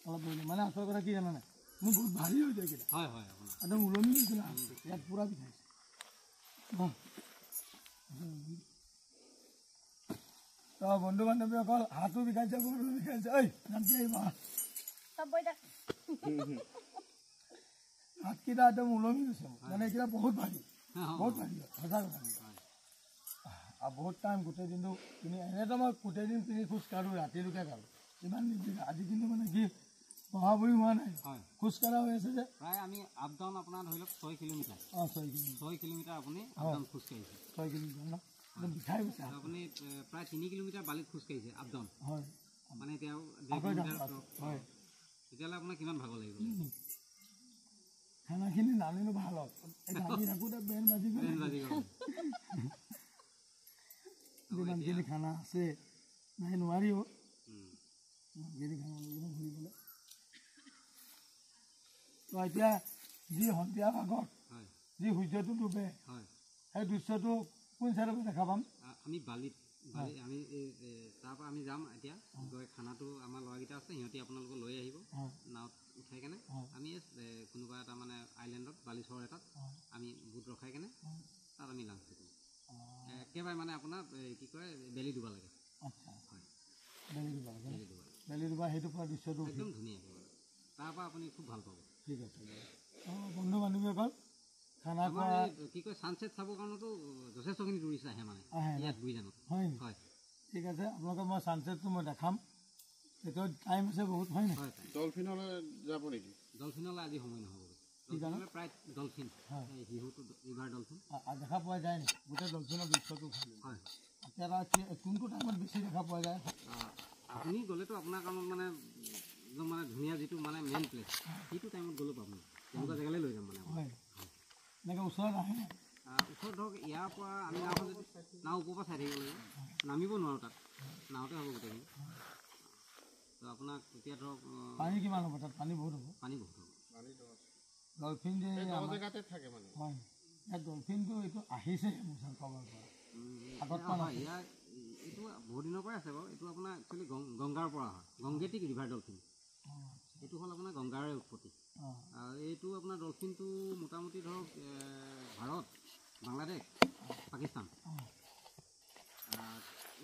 অলপ বহিলোঁ মানে আচল কথা কি জানা নাই মোৰ বহুত ভাৰী হৈ যায় এইকেইটা হয় হয় একদম ওলমি গৈছিলে ইয়াত পূৰা বিষাইছে তো বন্ধু বান্ধৱীসকল হাতো বিষাইছে ভৰিও বিষাইছে ঐ নামটি আহিবা হাতকেইটা একদম ওলমি গৈছে মানে এইকেইটা বহুত ভাৰী সঁচা কথা আৰু বহুত টাইম গোটেই দিনটো তুমি এনেতো মই গোটেই দিন তিনি খোজ কাঢ়োঁ ৰাতিলৈকে কাঢ়োঁ ইমান নিদিলে আজি কিন্তু মানে কি পঢ়া বহি হোৱা নাই খোজকাঢ়া হৈ আছে যে প্ৰায় আমি আপ ডাউন আপোনাৰ ধৰি লওক 6 কিলোমিটাৰ 6 কিলোমিটাৰ আপুনি আপ ডাউন খোজকাঢ়িছে 6 কিলোমিটাৰ ন একদম বিষাই গৈছে আপুনি প্ৰায় 3 কিলোমিটাৰ বালিত খোজকাঢ়িছে আপ ডাউন হয় মানে এতিয়া হয় তেতিয়াহ'লে আপোনাৰ কিমান ভাগৰ লাগিব খানাখিনি নানিলোঁ ভাল হ'ল থাকোঁতে বেন বাজি গ'ল যিমানখিনি খানা আছে নাই নোৱাৰিও ঘূৰিবলৈ তো এতিয়া যি সন্ধিয়া ভাগত যি সূৰ্যটো ডুবে সেই দৃশ্যটো কোন চাইডত দেখা পাম আমি বালিত আমি তাৰপৰা আমি যাম এতিয়া গৈ খানাটো আমাৰ ল'ৰাকেইটা আছে সিহঁতি আপোনালোকক লৈ আহিব নাৱত উঠাই কেনে আমি কোনোবা এটা মানে আইলেণ্ডত বালিচৰ এটাত আমি বুট ৰখাই কেনে তাত আমি লাঞ্চ কৰিম একেবাৰে মানে আপোনাৰ কি কয় বেলি দিব লাগে হয় বেলি দুবা সেইটো পৰা দৃশ্যটো একদম ধুনীয়া তাৰপৰা আপুনি খুব ভাল পাব ঠিক আছে বন্ধু বান্ধৱীসকল খানা খোৱা কি কয় ছানছেট চাবৰ কাৰণেতো যথেষ্টখিনি টুৰিষ্ট আহে মানে ইয়াত বুইজানত হয় হয় ঠিক আছে আপোনালোকক মই ছানছেটটো মই দেখাম সেইটো টাইম আছে বহুত হয় নাই ডলফিনলৈ যাব নেকি ডলফিনলৈ আজি সময় নহ'ব প্ৰায় ডলফিন শিহুটো ৰিভাৰ ডলফিন দেখা পোৱা যায় নেকি গোটেই ডলফিনৰ দৃশ্যটো হয় এতিয়া কোনটো টাইমত বেছি দেখা পোৱা যায় আপুনি গ'লেতো আপোনাৰ কাৰণত মানে একদম মানে ধুনীয়া যিটো মানে মেইন প্লেচ সেইটো টাইমত গ'লেও পাব তেনেকুৱা জেগালৈ লৈ যাম মানে হয় এনেকৈ ওচৰত আহে ওচৰত ধৰক ইয়াৰ পৰা আমি নাও ওপৰৰ পৰা চাই থাকিব লাগিব নামিব নোৱাৰোঁ তাত নাওতে হ'ব গোটেইখিনি তো আপোনাক তেতিয়া ধৰক পানী কিমান হ'ব তাত পানী বহুত হ'ব ডলফিন যে জেগাতে থাকে মানে হয় ইয়াত ডলফিনটো এইটো আহিছে মুছাৰ খবৰ পৰা আগত ইয়াৰ এইটো বহুত দিনৰ পৰাই আছে বাৰু এইটো আপোনাৰ একচুৱেলি গংগাৰ পৰা হয় গংগেটিক ৰিভাৰ ডলফিন এইটো হ'ল আপোনাৰ গংগাৰে উৎপত্তি এইটো আপোনাৰ ডলফিনটো মোটামুটি ধৰক ভাৰত বাংলাদেশ পাকিস্তান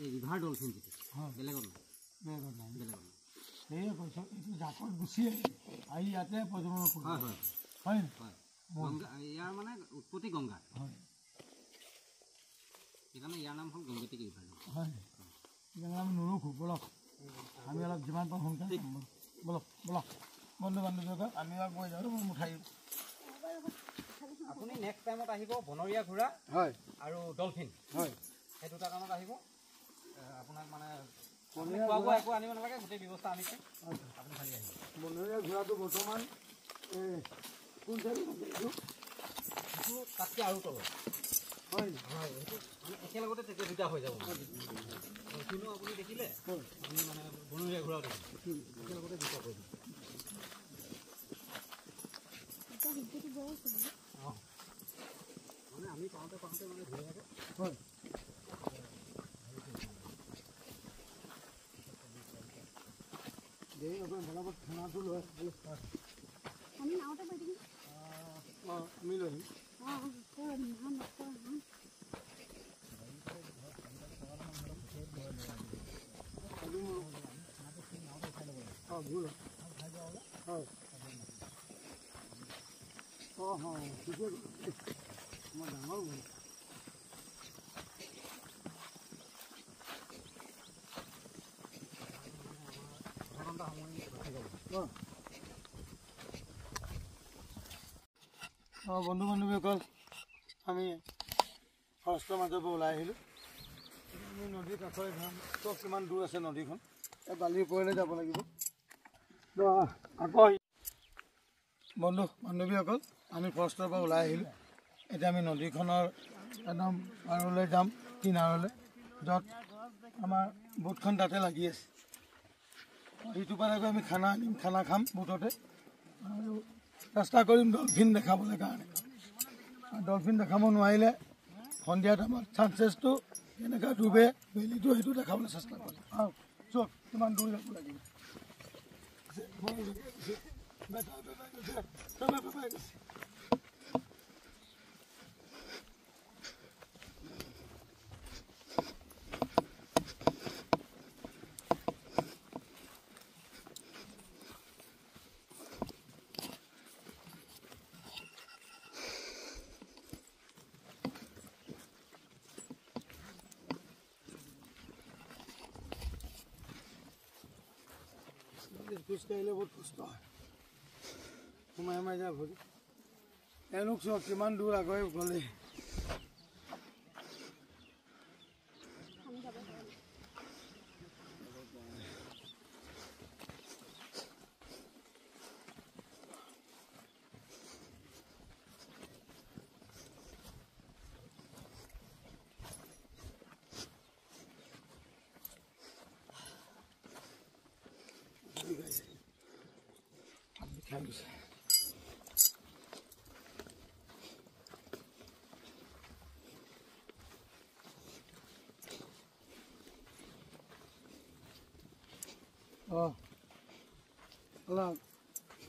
এই ৰিভাৰ ডলফিন যিটো বেলেগত নাই সেয়ে কৈছোঁ এইটো জাকত গুচি আহি ইয়াতে প্ৰজনন কৰে হয় হয় হয় গংগা ইয়াৰ মানে উৎপত্তি গংগা হয় সেইকাৰণে ইয়াৰ নাম হ'ল গংগেটিক ৰিভাৰ হয় সেইকাৰণে আমি নৰখোঁ বলক আমি অলপ যিমান পাৰোঁ সোনকালে বলক বন্ধু বান্ধৱীসকল আমি গৈ যাওঁ মই মুঠাই আপুনি নেক্সট টাইমত আহিব বনৰীয়া ঘোঁৰা হয় আৰু ডলফিন হয় সেই দুটা কাৰণত আহিব আপোনাক মানে একো আনিব নালাগে গোটেই ব্যৱস্থা আনিছে আপুনি খালি আহিব বনৰীয়া ঘোঁৰাটো বৰ্তমান কোন চাইডত এইটো তাতকৈ আৰু তলত হয় হয় সেইটো একেলগতে তেতিয়া দুটা হৈ যাব ডলফিনো আপুনি দেখিলে আপুনি মানে বনৰীয়া ঘোঁৰাও দেখিলে একেলগতে দুটা হৈ যাব বন্ধু বান্ধৱীসকল আমি ফৰেষ্টৰ মাজৰ পৰা ওলাই আহিলোঁ আমি নদীৰ কাষৰে যাম চব কিমান দূৰ আছে নদীখন এই বালিৰ ওপৰলৈ যাব লাগিব আকৌ বন্ধু বান্ধৱীসকল আমি ফৰেষ্টৰ পৰা ওলাই আহিলোঁ এতিয়া আমি নদীখনৰ একদম পাৰলৈ যাম কিনাৰলৈ য'ত আমাৰ বুটখন তাতে লাগি আছে সিটো পাৰে গৈ আমি খানা আনিম খানা খাম বুটতে আৰু চেষ্টা কৰিম ডলফিন দেখাবলৈ কাৰণে ডলফিন দেখাব নোৱাৰিলে সন্ধিয়া টাইমত চানচেছটো কেনেকৈ ডুবে বেলিটো সেইটো দেখাবলৈ চেষ্টা কৰিম আৰু চব কিমান দূৰ যাব লাগিব খোজকাঢ়িলে বহুত কষ্ট হয় সোমাই সোমাই যায় ভৰি এওঁলোক চব কিমান দূৰ আগুৱাই গ'লে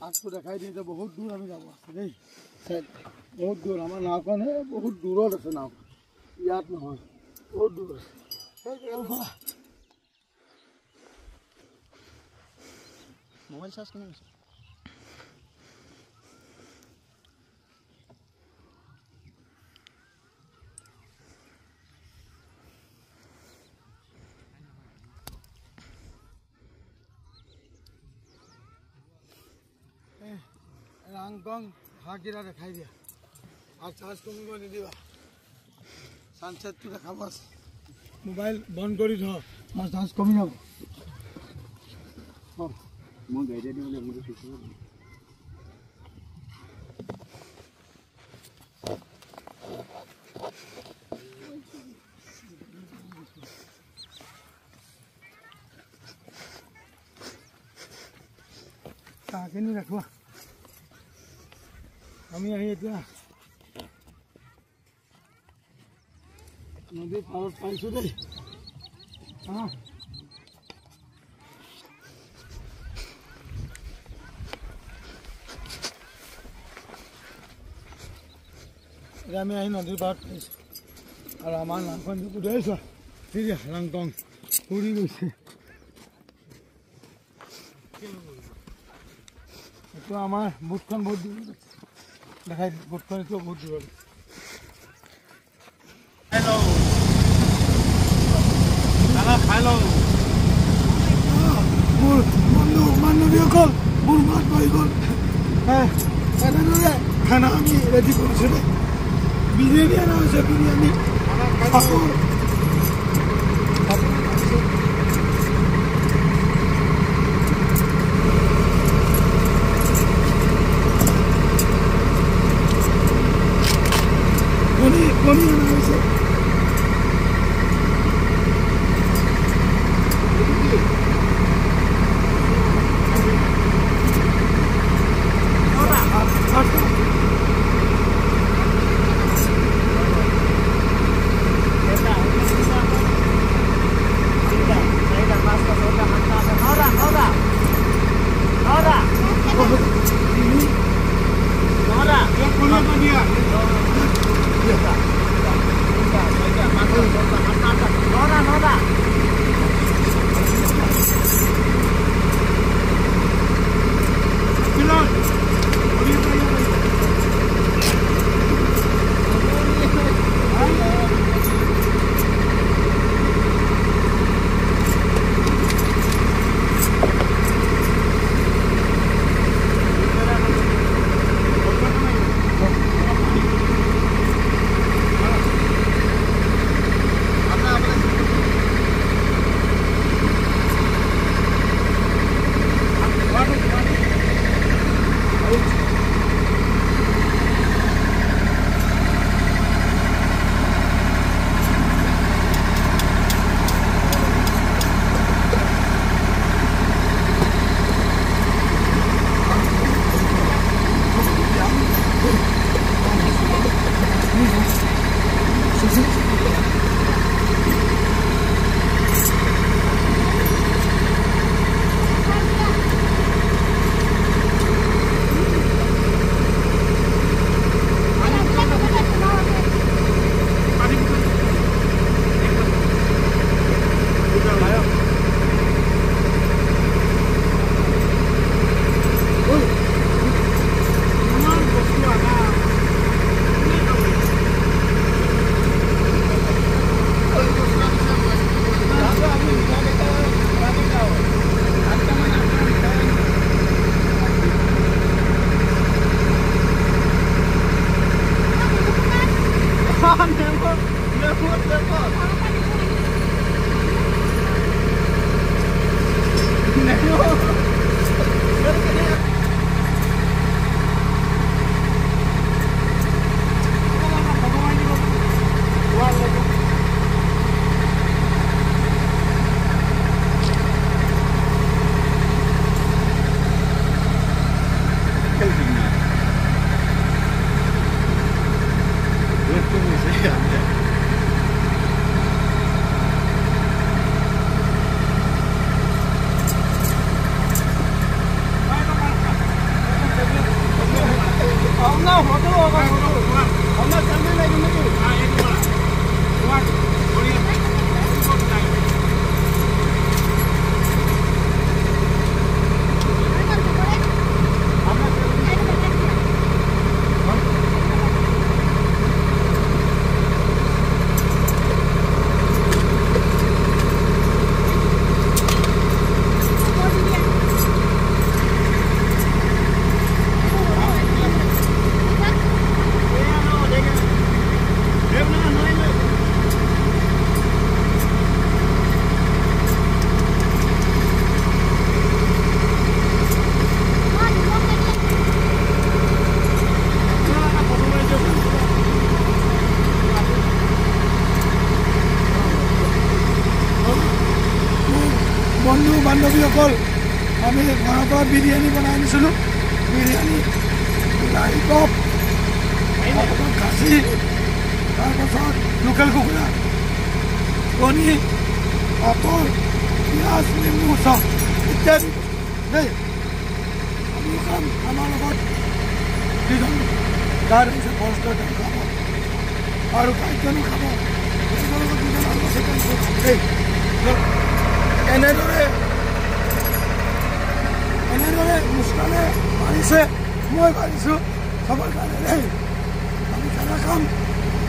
আগটো দেখাই দিয়ে বহুত দূৰ আমি যাব আছে দেই বহুত দূৰ আমাৰ নাওখন বহুত দূৰত আছে নাও ইয়াত নহয় বহুত দূৰ আছে মোবাইল চাৰ্জ কেনে আছে ৰাংগং হাগিৰা দেখাই দিয়া আৰু চাৰ্জ কমিব নিদিবা ছানছেটটো দেখাব আছে মোবাইল বন্ধ কৰি থ আৰু চাৰ্জ কমি যাব মই গাড়ীতে দিবলৈ মোৰ চাহখিনি ৰাখোৱা আমি আহি এতিয়া নদীৰ পাৰত পাইছোঁ দেই এতিয়া আমি আহি নদীৰ পাৰত পাইছোঁ আৰু আমাৰ নামখন উদাই চোৱা ঠিক আছে ৰাংগং ফুৰি গৈছে এইটো আমাৰ বুটখন বহুত দূৰত আছে দেখাই বুটখন এইটো বহুত দূৰত খাই লওঁ মোৰ বন্ধু বান্ধৱীসকল মোৰ মাত পাই গ'ল এনেদৰে খানা আমি ৰেডি কৰিছোঁ দেই বিৰিয়ানী অনা হৈছে বিৰিয়ানী কণী অনা হৈছে বন্ধু বান্ধৱীসকল আমি ঘৰৰ পৰা বিৰিয়ানী বনাই আনিছিলোঁ বিৰিয়ানী বিলাহী টপ খাচী তাৰপাছত লোকেল কুকুৰা কণী পাপৰ পিঁয়াজ নেমু চব ইত্যাদি দেই আমি খাম আমাৰ লগত যিজন গাৰ্ড হৈছে ফৰেষ্টৰ তেওঁ খাব আৰু গাইডজনো খাব তেওঁলোকৰ লগত যিজন আৰু আছে তেওঁলোকে খাব দেই এনেদৰে মুস্কানে মাৰিছে মই মাৰিছোঁ খবৰ কাৰণে দেই আমি খানা খাম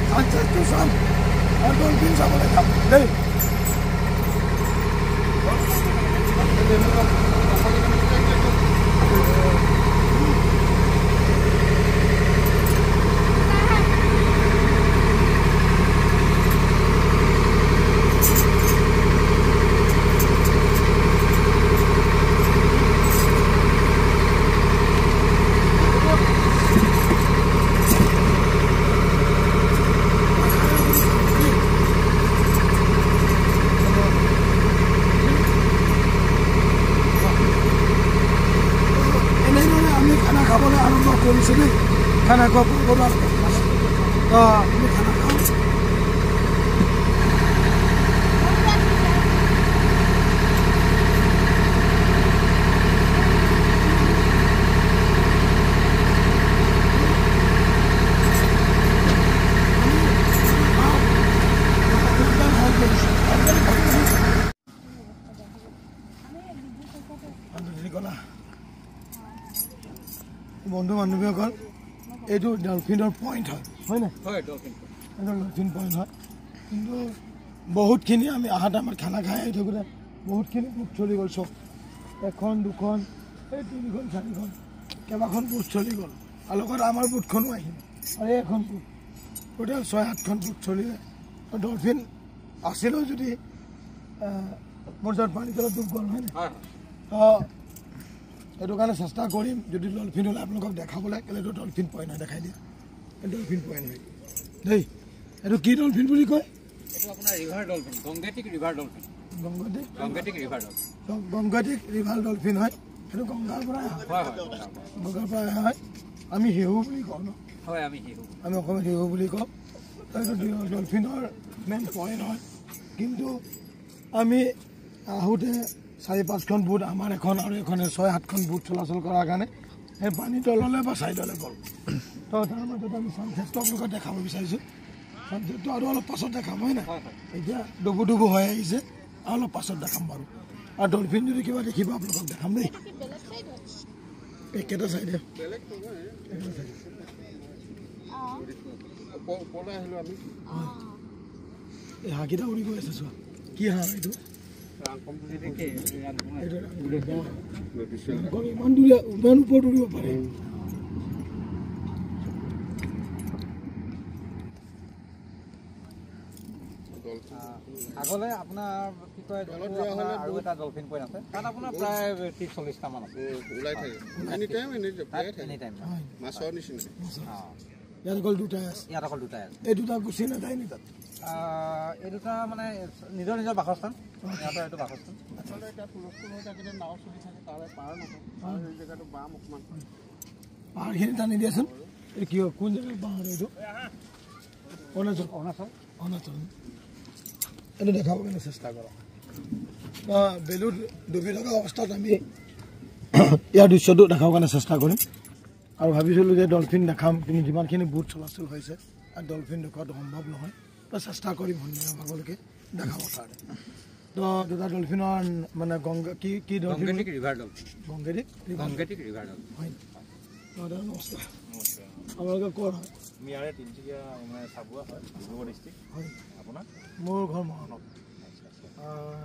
চানচেটটো চাম আৰু ডলফিন চাবলৈ যাম দেই खाना को बोला तो मैं खाना खाऊं বন্ধু বান্ধৱীসকল এইটো ডলফিনৰ পইণ্ট হয় নাই ডলফিন পইণ্ট হয় কিন্তু বহুতখিনি আমি আহাতে আমাৰ খানা খাই আহি থাকোঁতে বহুতখিনি বুট চলি গ'ল চব এখন দুখন এই তিনিখন চাৰিখন কেইবাখন বুট চলি গ'ল আৰু লগত আমাৰ বুটখনো আহিলে আৰু এইখন বুট টোটেল 6-7খন বুট চলিলে ডলফিন আছিলেও যদি মোৰ য'ত পানী তলত ডুব গ'ল হয় নাই সেইটো কাৰণে চেষ্টা কৰিম যদি ডলফিন হ'লে আপোনালোকক দেখাবলৈ কেলৈ এইটো ডলফিন পইণ্ট হয় দেখাই দিয়া ডলফিন পইণ্ট হয় দেই এইটো কি ডলফিন বুলি কয় এইটো আপোনাৰ river dolphin Gangetic river dolphin Gangetic river dolphin হয় সেইটো গংগাৰ পৰা হয় আমি হেহু বুলি কওঁ ন হয় আমি অসমত হেহু বুলি কওঁ এইটো ডলফিনৰ মেইন পইণ্ট হয় কিন্তু আমি আহোঁতে 4-5খন বুট আমাৰ এখন আৰু এখনে 6-7খন বুট চলাচল কৰাৰ কাৰণে সেই পানী তললৈ বা ছাইডলৈ গ'ল তো তাৰ মাজত আমি ছানছেটটো আপোনালোকক দেখাব বিচাৰিছোঁ ছানছেটটো আৰু অলপ পাছত দেখাম হয় নাই এতিয়া ডুবু হৈ আহিছে আৰু অলপ পাছত দেখাম বাৰু আৰু ডলফিন যদি কিবা দেখিব আপোনালোকক দেখাম দেই একেটা চাইডে এই হাঁহকেইটা উৰি গৈ আছে চোৱা কি হাঁহ এইটো ইমান ওপৰত উৰিব পাৰে আগলৈ আপোনাৰ কি কয় আৰু এটা ডলফিন পইণ্ট আছে তাত আপোনাৰ প্ৰায় 30-40টা মান আছে ওলাই থাকে এনি টাইম মাছৰ নিচিনা ইয়াত অকল দুটাই আছে এই দুটা গুচি নাযায় নি তাত এই দুটা মানে নিজৰ নিজৰ বাসস্থান সিহঁতৰ এইটো বাসস্থান আচলতে এতিয়া তুলসী হৈ থাকিলে নাও চলি থাকে তাৰে পাৰ নহয় এই জেগাটো বাম অকণমান পাহাৰখিনি টানি দিয়াচোন এই কি কোন জেগাৰ পাহাৰ এইটো অৰুণাচল এইটো দেখাব কাৰণে চেষ্টা কৰক বেলুত ডুবি থকা অৱস্থাত আমি ইয়াৰ দৃশ্যটো দেখাবৰ কাৰণে চেষ্টা কৰিম আৰু ভাবিছিলোঁ যে ডলফিন দেখাম কিন্তু যিমানখিনি বুট চলাচল হৈছে আৰু ডলফিন দেখুৱাটো সম্ভৱ নহয় তো চেষ্টা কৰিম সন্ধিয়া ভাগলৈকে দেখাবৰ কাৰণে তো দুটা ডলফিনৰ মানে গংগা কি dolphin river dolphin Gangetic river dolphin হয় নমস্কাৰ আপোনালোকে ক'ৰ হয় আমি ইয়াৰে তিনিচুকীয়া মানে চাবুৱা হয় ডিব্ৰুগড় ডিষ্ট্ৰিক্ট হয় আপোনাৰ মোৰ ঘৰ মহানগৰ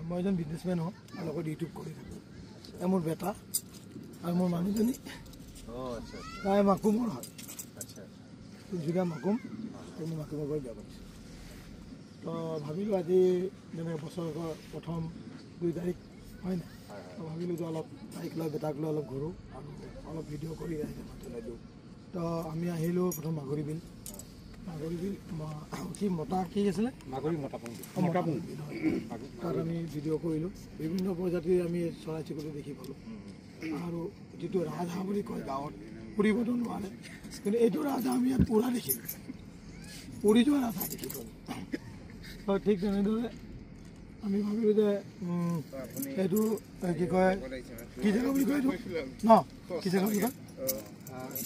মই এজন বিজনেছমেন হওঁ আৰু লগত ইউটিউব কৰি থাকোঁ মোৰ বেটা আৰু মোৰ মানুহজনী তাই মাকুমৰ হয় তিনিচুকীয়া মাকুম মই মাকুমৰ পৰা বিয়া পাতিছোঁ তো ভাবিলোঁ আজি যেনেকৈ বছৰেকৰ প্ৰথম 2 তাৰিখ হয় নাই তো ভাবিলোঁ যে অলপ তাইক লৈ বেটাক লৈ অলপ ঘূৰোঁ আৰু অলপ ভিডিঅ' কৰি আহিছে মাতিলৈ দিওঁ তো আমি আহিলোঁ প্ৰথম মাগুৰী বিল কি মতা কি আছিলে তাত আমি ভিডিঅ' কৰিলোঁ বিভিন্ন প্ৰজাতিৰ আমি চৰাই চিৰিকটি দেখি পালোঁ আৰু যিটো ৰাজহাঁহ বুলি কয় গাঁৱত উৰিবতো নোৱাৰে কিন্তু এইটো ৰাজহাঁহ আমি ইয়াত উৰা দেখিলোঁ উৰি যোৱা ৰাজহাঁহ দেখি পালোঁ ঠিক তেনেদৰে আমি ভাবিলোঁ যে এইটো কি কয় কি জেগা বুলি কয় এইটো ন কি জেগা বুলি কয়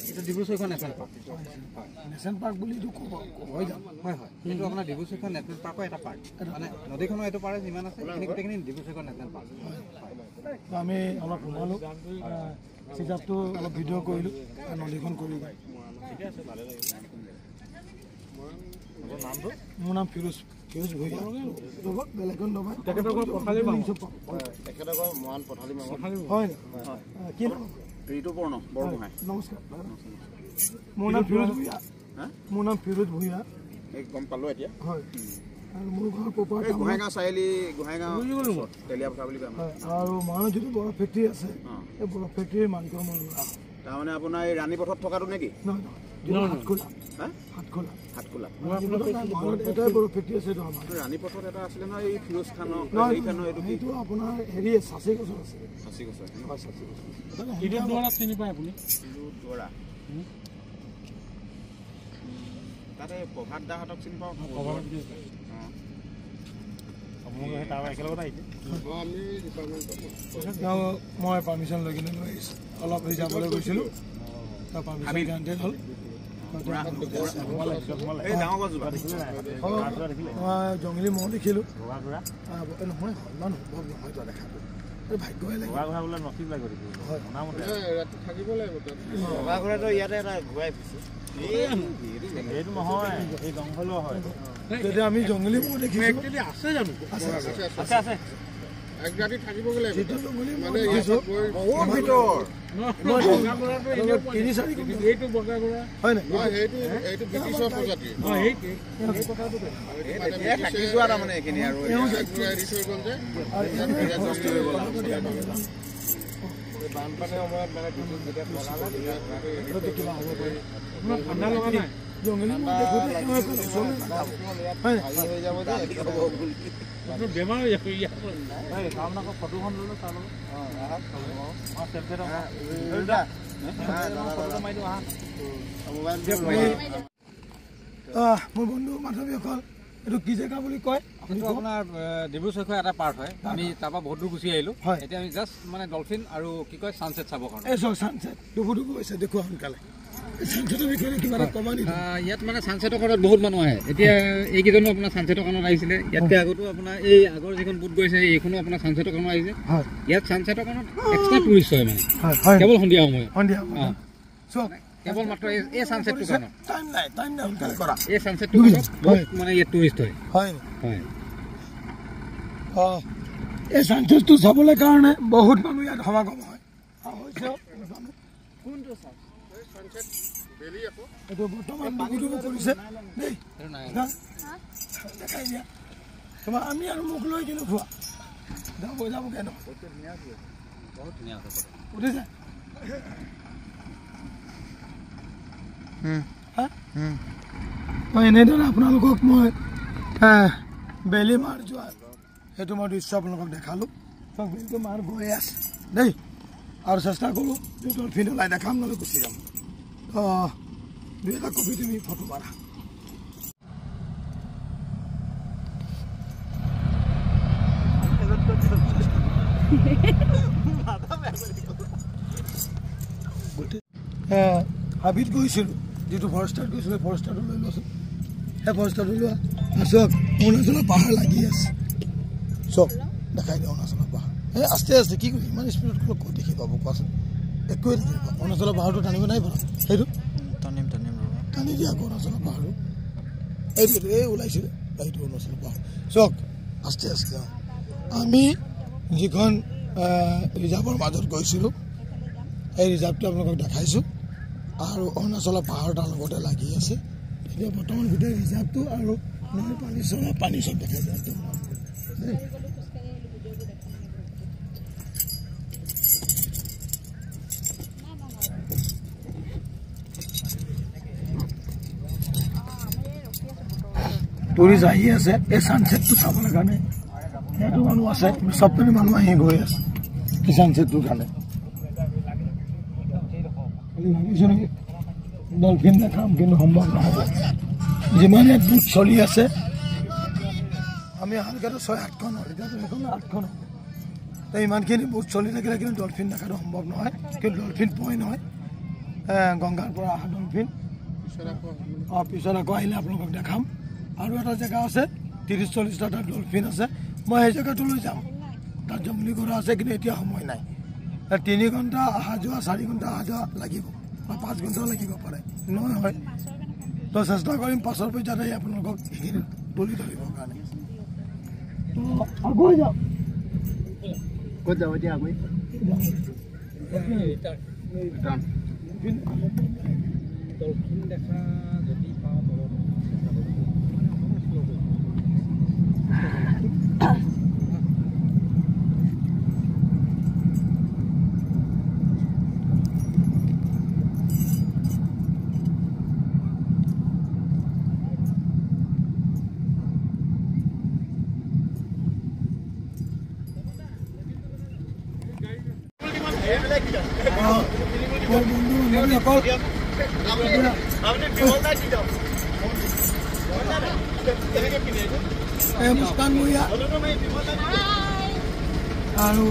এইটো Dibru-Saikhowa national park national park বুলি এইটো ক'ব হয় যাম হয় এইটো আপোনাৰ ডিব্ৰু-চৈখোৱা নেশ্যনেল পাৰ্কৰ এটা পাৰ্ক মানে নদীখনৰ এইটো পাৰে যিমান আছে সেইখিনি গোটেইখিনি ডিব্ৰু-চৈখোৱা নেশ্যনেল পাৰ্ক তো আমি অলপ সোমালোঁ চিজাপটো অলপ ভিডিঅ' কৰিলোঁ নদীখন কৰি মোৰ নাম ফিৰোজ ভূঞা বেলেগখন দবাই মহান পথালি হয় কি নাম ঋতুপৰ্ণ বৰগোহাঁই নমস্কাৰ মোৰ নাম ফিৰোজ ভূঞা গম পালোঁ এতিয়া হয় আৰু মোৰ ঘৰ প্ৰপাৰ গোহাঁইগাঁও চাৰিআলি গোহাঁইগাঁও তেলীয়াপথা বুলি কয় আৰু মহানত যিটো বৰফ ফেক্টৰী আছে এই বৰফ ফেক্টৰীৰ মালিকৰ মোৰ ল'ৰা তাৰমানে আপোনাৰ এই ৰাণী পথত থকাটো নেকি হাতখোলা এটাই বৰফ ফেক্টৰী আছে ৰাণী পথত এটা আছিলে নহয় এই ফিৰোজ খানৰ এইটো আপোনাৰ হেৰি চাচি গছৰ আছে চিনি পায় আপুনি তাতে প্ৰভাত দাহঁতক চিনি পাওঁ মই পাৰ্মিশ্যন লৈ কিনে লৈ আহিছোঁ অলপ হেৰি যাবলৈ গৈছিলোঁ তাৰ পাৰ্মিশ্যন গ্ৰাণ্টেড হ'ল জংঘলী মহ দেখিলোঁ নহয় ইমান সম্ভৱ নহয় তো দেখাটো ভাগ্যহে লাগিব থাকিব লাগিব ইয়াতে এটা ঘূৰাই এইটো নহয় এই জংঘলো হয় তেতিয়া আমি জংঘলী মহ দেখিছোঁ আছে জানো আছে এক ৰাতি থাকিব লাগিব যিটো জংঘলী মহ মানে দেখিছোঁ এইটো বগা ঘোঁৰা হয় নাই এইটো ব্ৰিটিছৰ প্ৰজাতি থাকি যোৱা তাৰমানে এইখিনি আৰু বানপানীৰ সময়ত মানে কিবা হ'ব পাৰে ঠাণ্ডা লগা নাই জংঘলী মহ হৈ যাব যে বেমাৰ হৈ যাব আপোনাক ফটোখন ল'লো চালোঁ মোৰ বন্ধু মাধৱীসকল এইটো কি জেগা বুলি কয় আপোনাৰ ডিব্ৰু-চৈখোৱা এটা পাৰ্ট হয় আমি তাৰপৰা বহুত দূৰ গুচি আহিলোঁ এতিয়া আমি জাষ্ট মানে ডলফিন আৰু কি কয় ছানছেট চাবৰ কাৰণে এই ছানছেট ডুবু হৈছে দেখুৱা সোনকালে ইয়াত মানে ছানছেটৰ কাৰণত বহুত মানুহ আহে এতিয়া এইকেইজনো আপোনাৰ ছানছেটৰ কাৰণত আহিছিলে ইয়াতকৈ আগতো আপোনাৰ এই আগৰ যিখন বুট গৈছে এইখনো আপোনাৰ ছানছেটৰ কাৰণত আহিছে ইয়াত ছানছেটৰ কাৰণত এক্সট্ৰা টুৰিষ্ট হয় মানে কেৱল সন্ধিয়া সময়ত কেৱল মাত্ৰ এই ছানছেটটোৰ কাৰণত এই ছানছেটটোৰ কাৰণত বহুত মানে ইয়াত টুৰিষ্ট হয় এই ছানছেটটো চাবলৈ কাৰণে বহুত মানুহ ইয়াত সমাগম হয় কোনটো এইটো বৰ্তমান কৰিছে দেই দেখাই দিয়া তোমাৰ আমি আৰু মোক লৈ কিনে খোৱা যাব যাব কেন উঠিছে এনেদৰে আপোনালোকক মই বেলি মাৰ যোৱা সেইটো মই দৃশ্য আপোনালোকক দেখালোঁ চব বেলিটো মাৰ গৈ আছে দেই আৰু চেষ্টা কৰোঁ ডলফিন ওলাই দেখাম নহ'লে গুচি যাম দুই এটা কপি তুমি ফটো মাৰা হাবিত গৈছিলোঁ যিটো ফৰেষ্টাৰত গৈছিলোঁ ফৰেষ্টাৰটো লৈ লৈছোঁ সেই ফৰেষ্টাৰটো লোৱা চাওক অৰুণাচলৰ পাহাৰ লাগি আছে চক দেখাই দিয়ে অৰুণাচলৰ পাহাৰ এই আস্তে আস্তে কি কৰি ইমান স্পীডত ক'ত দেখি পাব কোৱাচোন একোৱে দেখি পাব অৰুণাচলৰ পাহাৰটো টানিব নাই পৰা সেইটো টানি দিয়া আকৌ অৰুণাচলৰ পাহাৰটো এইটো এই ওলাইছিলে এইটো অৰুণাচলৰ পাহাৰ চক আস্তে আস্তে যাওঁ আমি যিখন ৰিজাৰ্ভৰ মাজত গৈছিলোঁ এই ৰিজাৰ্ভটো আপোনালোকক দেখাইছোঁ আৰু অৰুণাচলৰ পাহাৰ তাৰ লগতে লাগি আছে এতিয়া বৰ্তমান গোটেই ৰিজাৰ্ভটো আৰু নৈ পানী চব দেখাই যায় টুৰিষ্ট আহি আছে এই ছানছেটটো চাবলৈ কাৰণে সেইটো মানুহ আছে চবখিনি মানুহ আহি গৈ আছে এই ছানছেটটোৰ কাৰণে ভাবিছোঁ নেকি ডলফিন দেখাম কিন্তু সম্ভৱ নহ'ব যিমান ইয়াত বুট চলি আছে আমি হালকাটো 6-8খন হ'ল এতিয়াতো সেইখন 8খন হ'ব তো ইমানখিনি বুট চলি থাকিলে কিন্তু ডলফিন দেখাটো সম্ভৱ নহয় কিন্তু ডলফিন পইণ্ট হয় গংগাৰ পৰা অহা ডলফিন পিছত আকৌ আহিলে আপোনালোকক দেখাম আৰু এটা জেগা আছে 30-40টা তাত ডলফিন আছে মই সেই জেগাটোলৈ যাম তাত যাম বুলি কৰা আছে কিন্তু এতিয়া সময় নাই 3 ঘণ্টা অহা যোৱা 4 ঘণ্টা অহা যোৱা লাগিব বা 5 ঘণ্টাও লাগিব পাৰে নহয় তো চেষ্টা কৰিম পাছৰ পৰ্যায়ত আপোনালোকক সেইখিনি তুলি ধৰিবৰ কাৰণে আগুৱাই যাওঁ ক'ত যাব এতিয়া আগুৱাই ডলফিন দেখা যদি পাওঁ মুস্কান মৰিয়া আৰু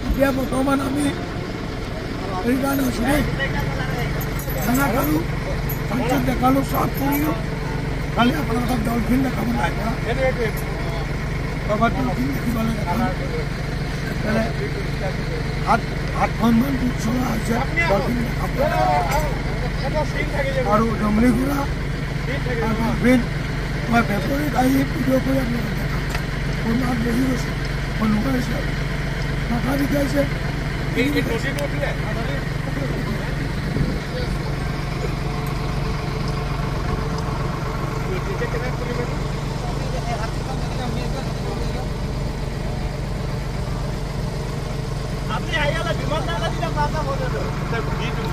এতিয়া বৰ্তমান আমি সেইকাৰণে আছোঁ খানা খালোঁ পঞ্চায়ত দেখালোঁ চব কৰিলোঁ খালি আপোনালোকক ডলফিন দেখাব নাই ডলফিন দেখিবলৈ দেখাম সাতখনমান বুট চলা হৈছে ডলফিন দেখাব আৰু জংলী ঘোঁৰা ডলফিন মই ফেব্ৰুৱাৰীত আহি ভিডিঅ' কৰি আপোনালোকক দেখাম মোৰ মাত বহি গৈছে মই নোৱাৰিছোঁ মাথা বিষাইছে আপনি আইয়ালা বিমান নালা দিলা পাতা বলে তো ভিডিও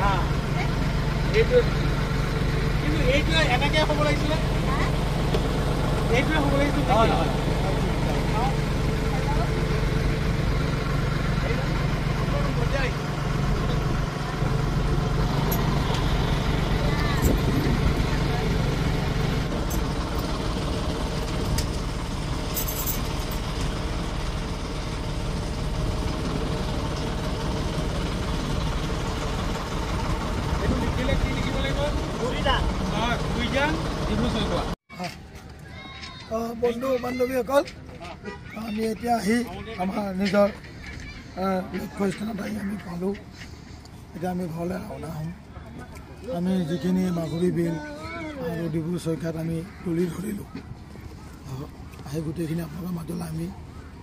হ্যাঁ এইটো কিন্তু এইটো এনেকৈ হ'ব লাগিছিলে এইটোৱে হ'ব লাগিছিলে হয় হয় বন্ধু বান্ধৱীসকল আমি এতিয়া আহি আমাৰ নিজৰ লক্ষ্যস্থানত আহি আমি পালোঁ এতিয়া আমি ঘৰলৈ ৰাওনা হ'ম আমি যিখিনি মাগুৰী বিল আৰু ডিব্ৰু চৈখাত আমি তুলি ধৰিলোঁ আহি গোটেইখিনি আপোনালোকৰ মাজলৈ আমি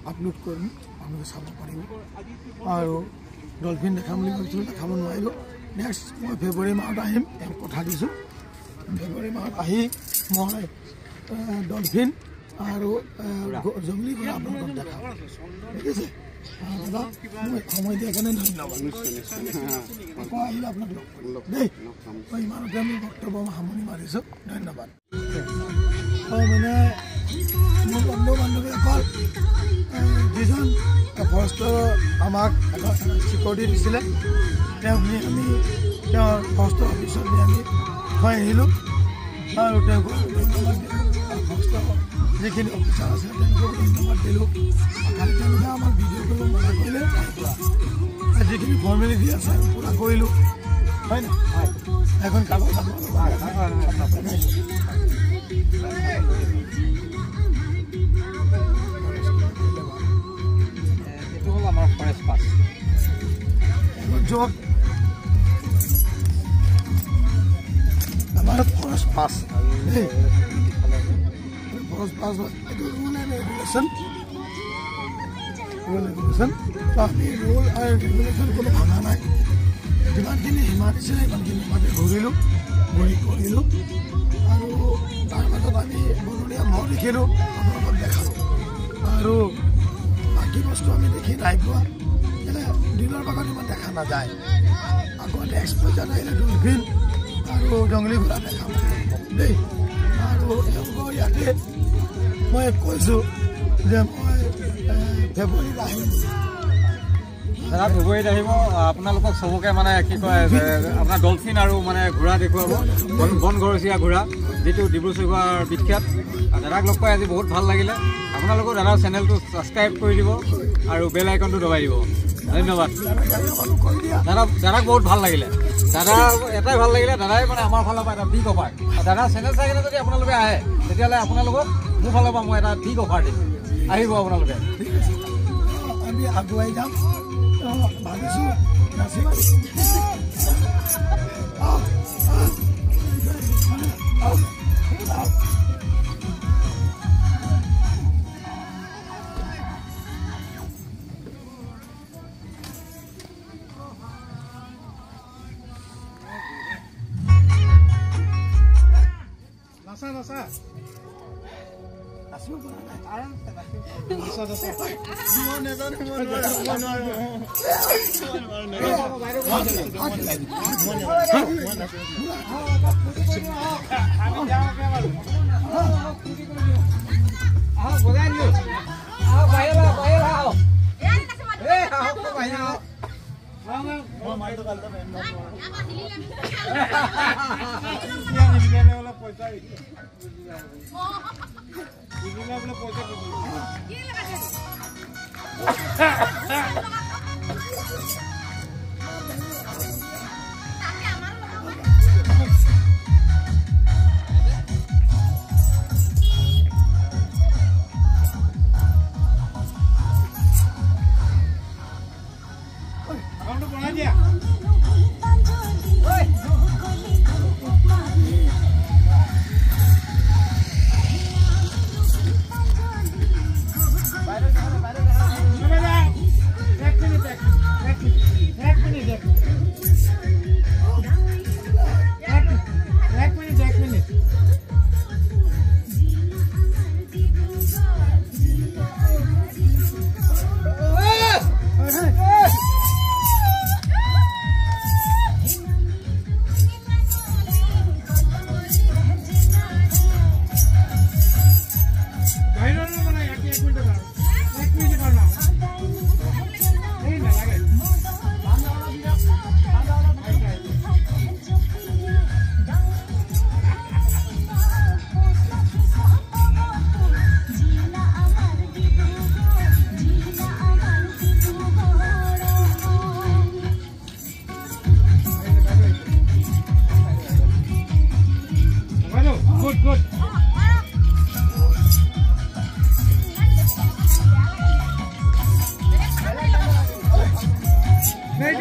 আপলোড কৰিম আপোনালোকে চাব পাৰিব আৰু ডলফিন দেখাম বুলি ভাবিছিলোঁ দেখাব নোৱাৰিলোঁ নেক্সট মই ফেব্ৰুৱাৰী মাহত আহিম তেওঁক কথা দিছোঁ ফেব্ৰুৱাৰী মাহত আহি মই ডলফিন আৰু জংগলী ঘোঁৰা আপোনালোকক দেখাম ঠিক আছে দাদা মোক সময় দিয়াৰ কাৰণে ধন্যবাদ আকৌ আহিলে আপোনাক লগ কৰিম দেই মই ইমানতে আমি বক্তব্য সামৰণি মাৰিছোঁ ধন্যবাদ মানে মোৰ বন্ধু বান্ধৱীসকল যিজন ফৰেষ্টৰ আমাক চিকিউৰিটি দিছিলে তেওঁক নি আমি তেওঁৰ ফৰেষ্টৰ অফিচত নি আমি থৈ আহিলোঁ আৰু তেওঁক ধন্যবাদ দিলোঁ ফৰেষ্টৰ যিখিনি অফিচাৰ আছে তেওঁলোকক ধন্যবাদ দিলোঁ খালি তেওঁলোকে আমাক ভিডিঅ' কৰিব মনা কৰিলে আৰু যিখিনি ফৰ্মেলিটি আছে পূৰা কৰিলোঁ হয় নাই এখন কাগজ এইটো হ'ল আমাৰ ফৰেষ্ট পাছ য'ত আমাৰ ফৰেষ্ট পাছ ফৰেষ্ট পাছ এইটো ৰুল এণ্ড ৰেগুলেশ্যন আমি ৰুল আৰু ৰেগুলেশ্যন কোনো ভাঙা নাই যিমানখিনি সীমা দিছিলে সিমানখিনি সীমাতে ঘূৰিলোঁ ঘূৰি কৰিলোঁ আৰু তাৰ মাজত আমি বনৰীয়া মহ দেখিলোঁ আপোনালোকক দেখালোঁ আৰু বাকী বস্তু আমি দেখি নাই পোৱা দিনৰ ভাগত ইমান দেখা নাযায় আকৌ নেক্সট পৰ্যায়ত আহিলে ডলফিন আৰু জংগলী ঘোঁৰা দেখাম দেই আৰু তেওঁলোকৰ ইয়াতে মই কৈছোঁ যে মই ফেব্ৰুৱাৰীত আহিম দাদা ফেব্ৰুৱাৰীত আহিব আপোনালোকক চবকে মানে কি কয় আপোনাৰ ডলফিন আৰু মানে ঘোঁৰা দেখুৱাব বন ঘৰচীয়া ঘোঁৰা যিটো ডিব্ৰু চৈখোৱাৰ বিখ্যাত দাদাক লগ পাই আজি বহুত ভাল লাগিলে আপোনালোকৰ দাদাৰ চেনেলটো ছাবস্ক্ৰাইব কৰি দিব আৰু বেল আইকনটো দবাই দিব ধন্যবাদ দাদাক বহুত ভাল লাগিলে দাদা এটাই ভাল লাগিলে দাদাই মানে আমাৰ ফালৰ পৰা এটা বিগ অফাৰ দাদাৰ চেনেল চাই কিনে যদি আপোনালোকে আহে তেতিয়াহ'লে আপোনালোকক মোৰ ফালৰ পৰা মই এটা বিগ অফাৰ দিম আহিব আপোনালোকে আমি আগুৱাই যাম ভাবিছোঁ নাচিব পৰা নাই আৰামছে Hey,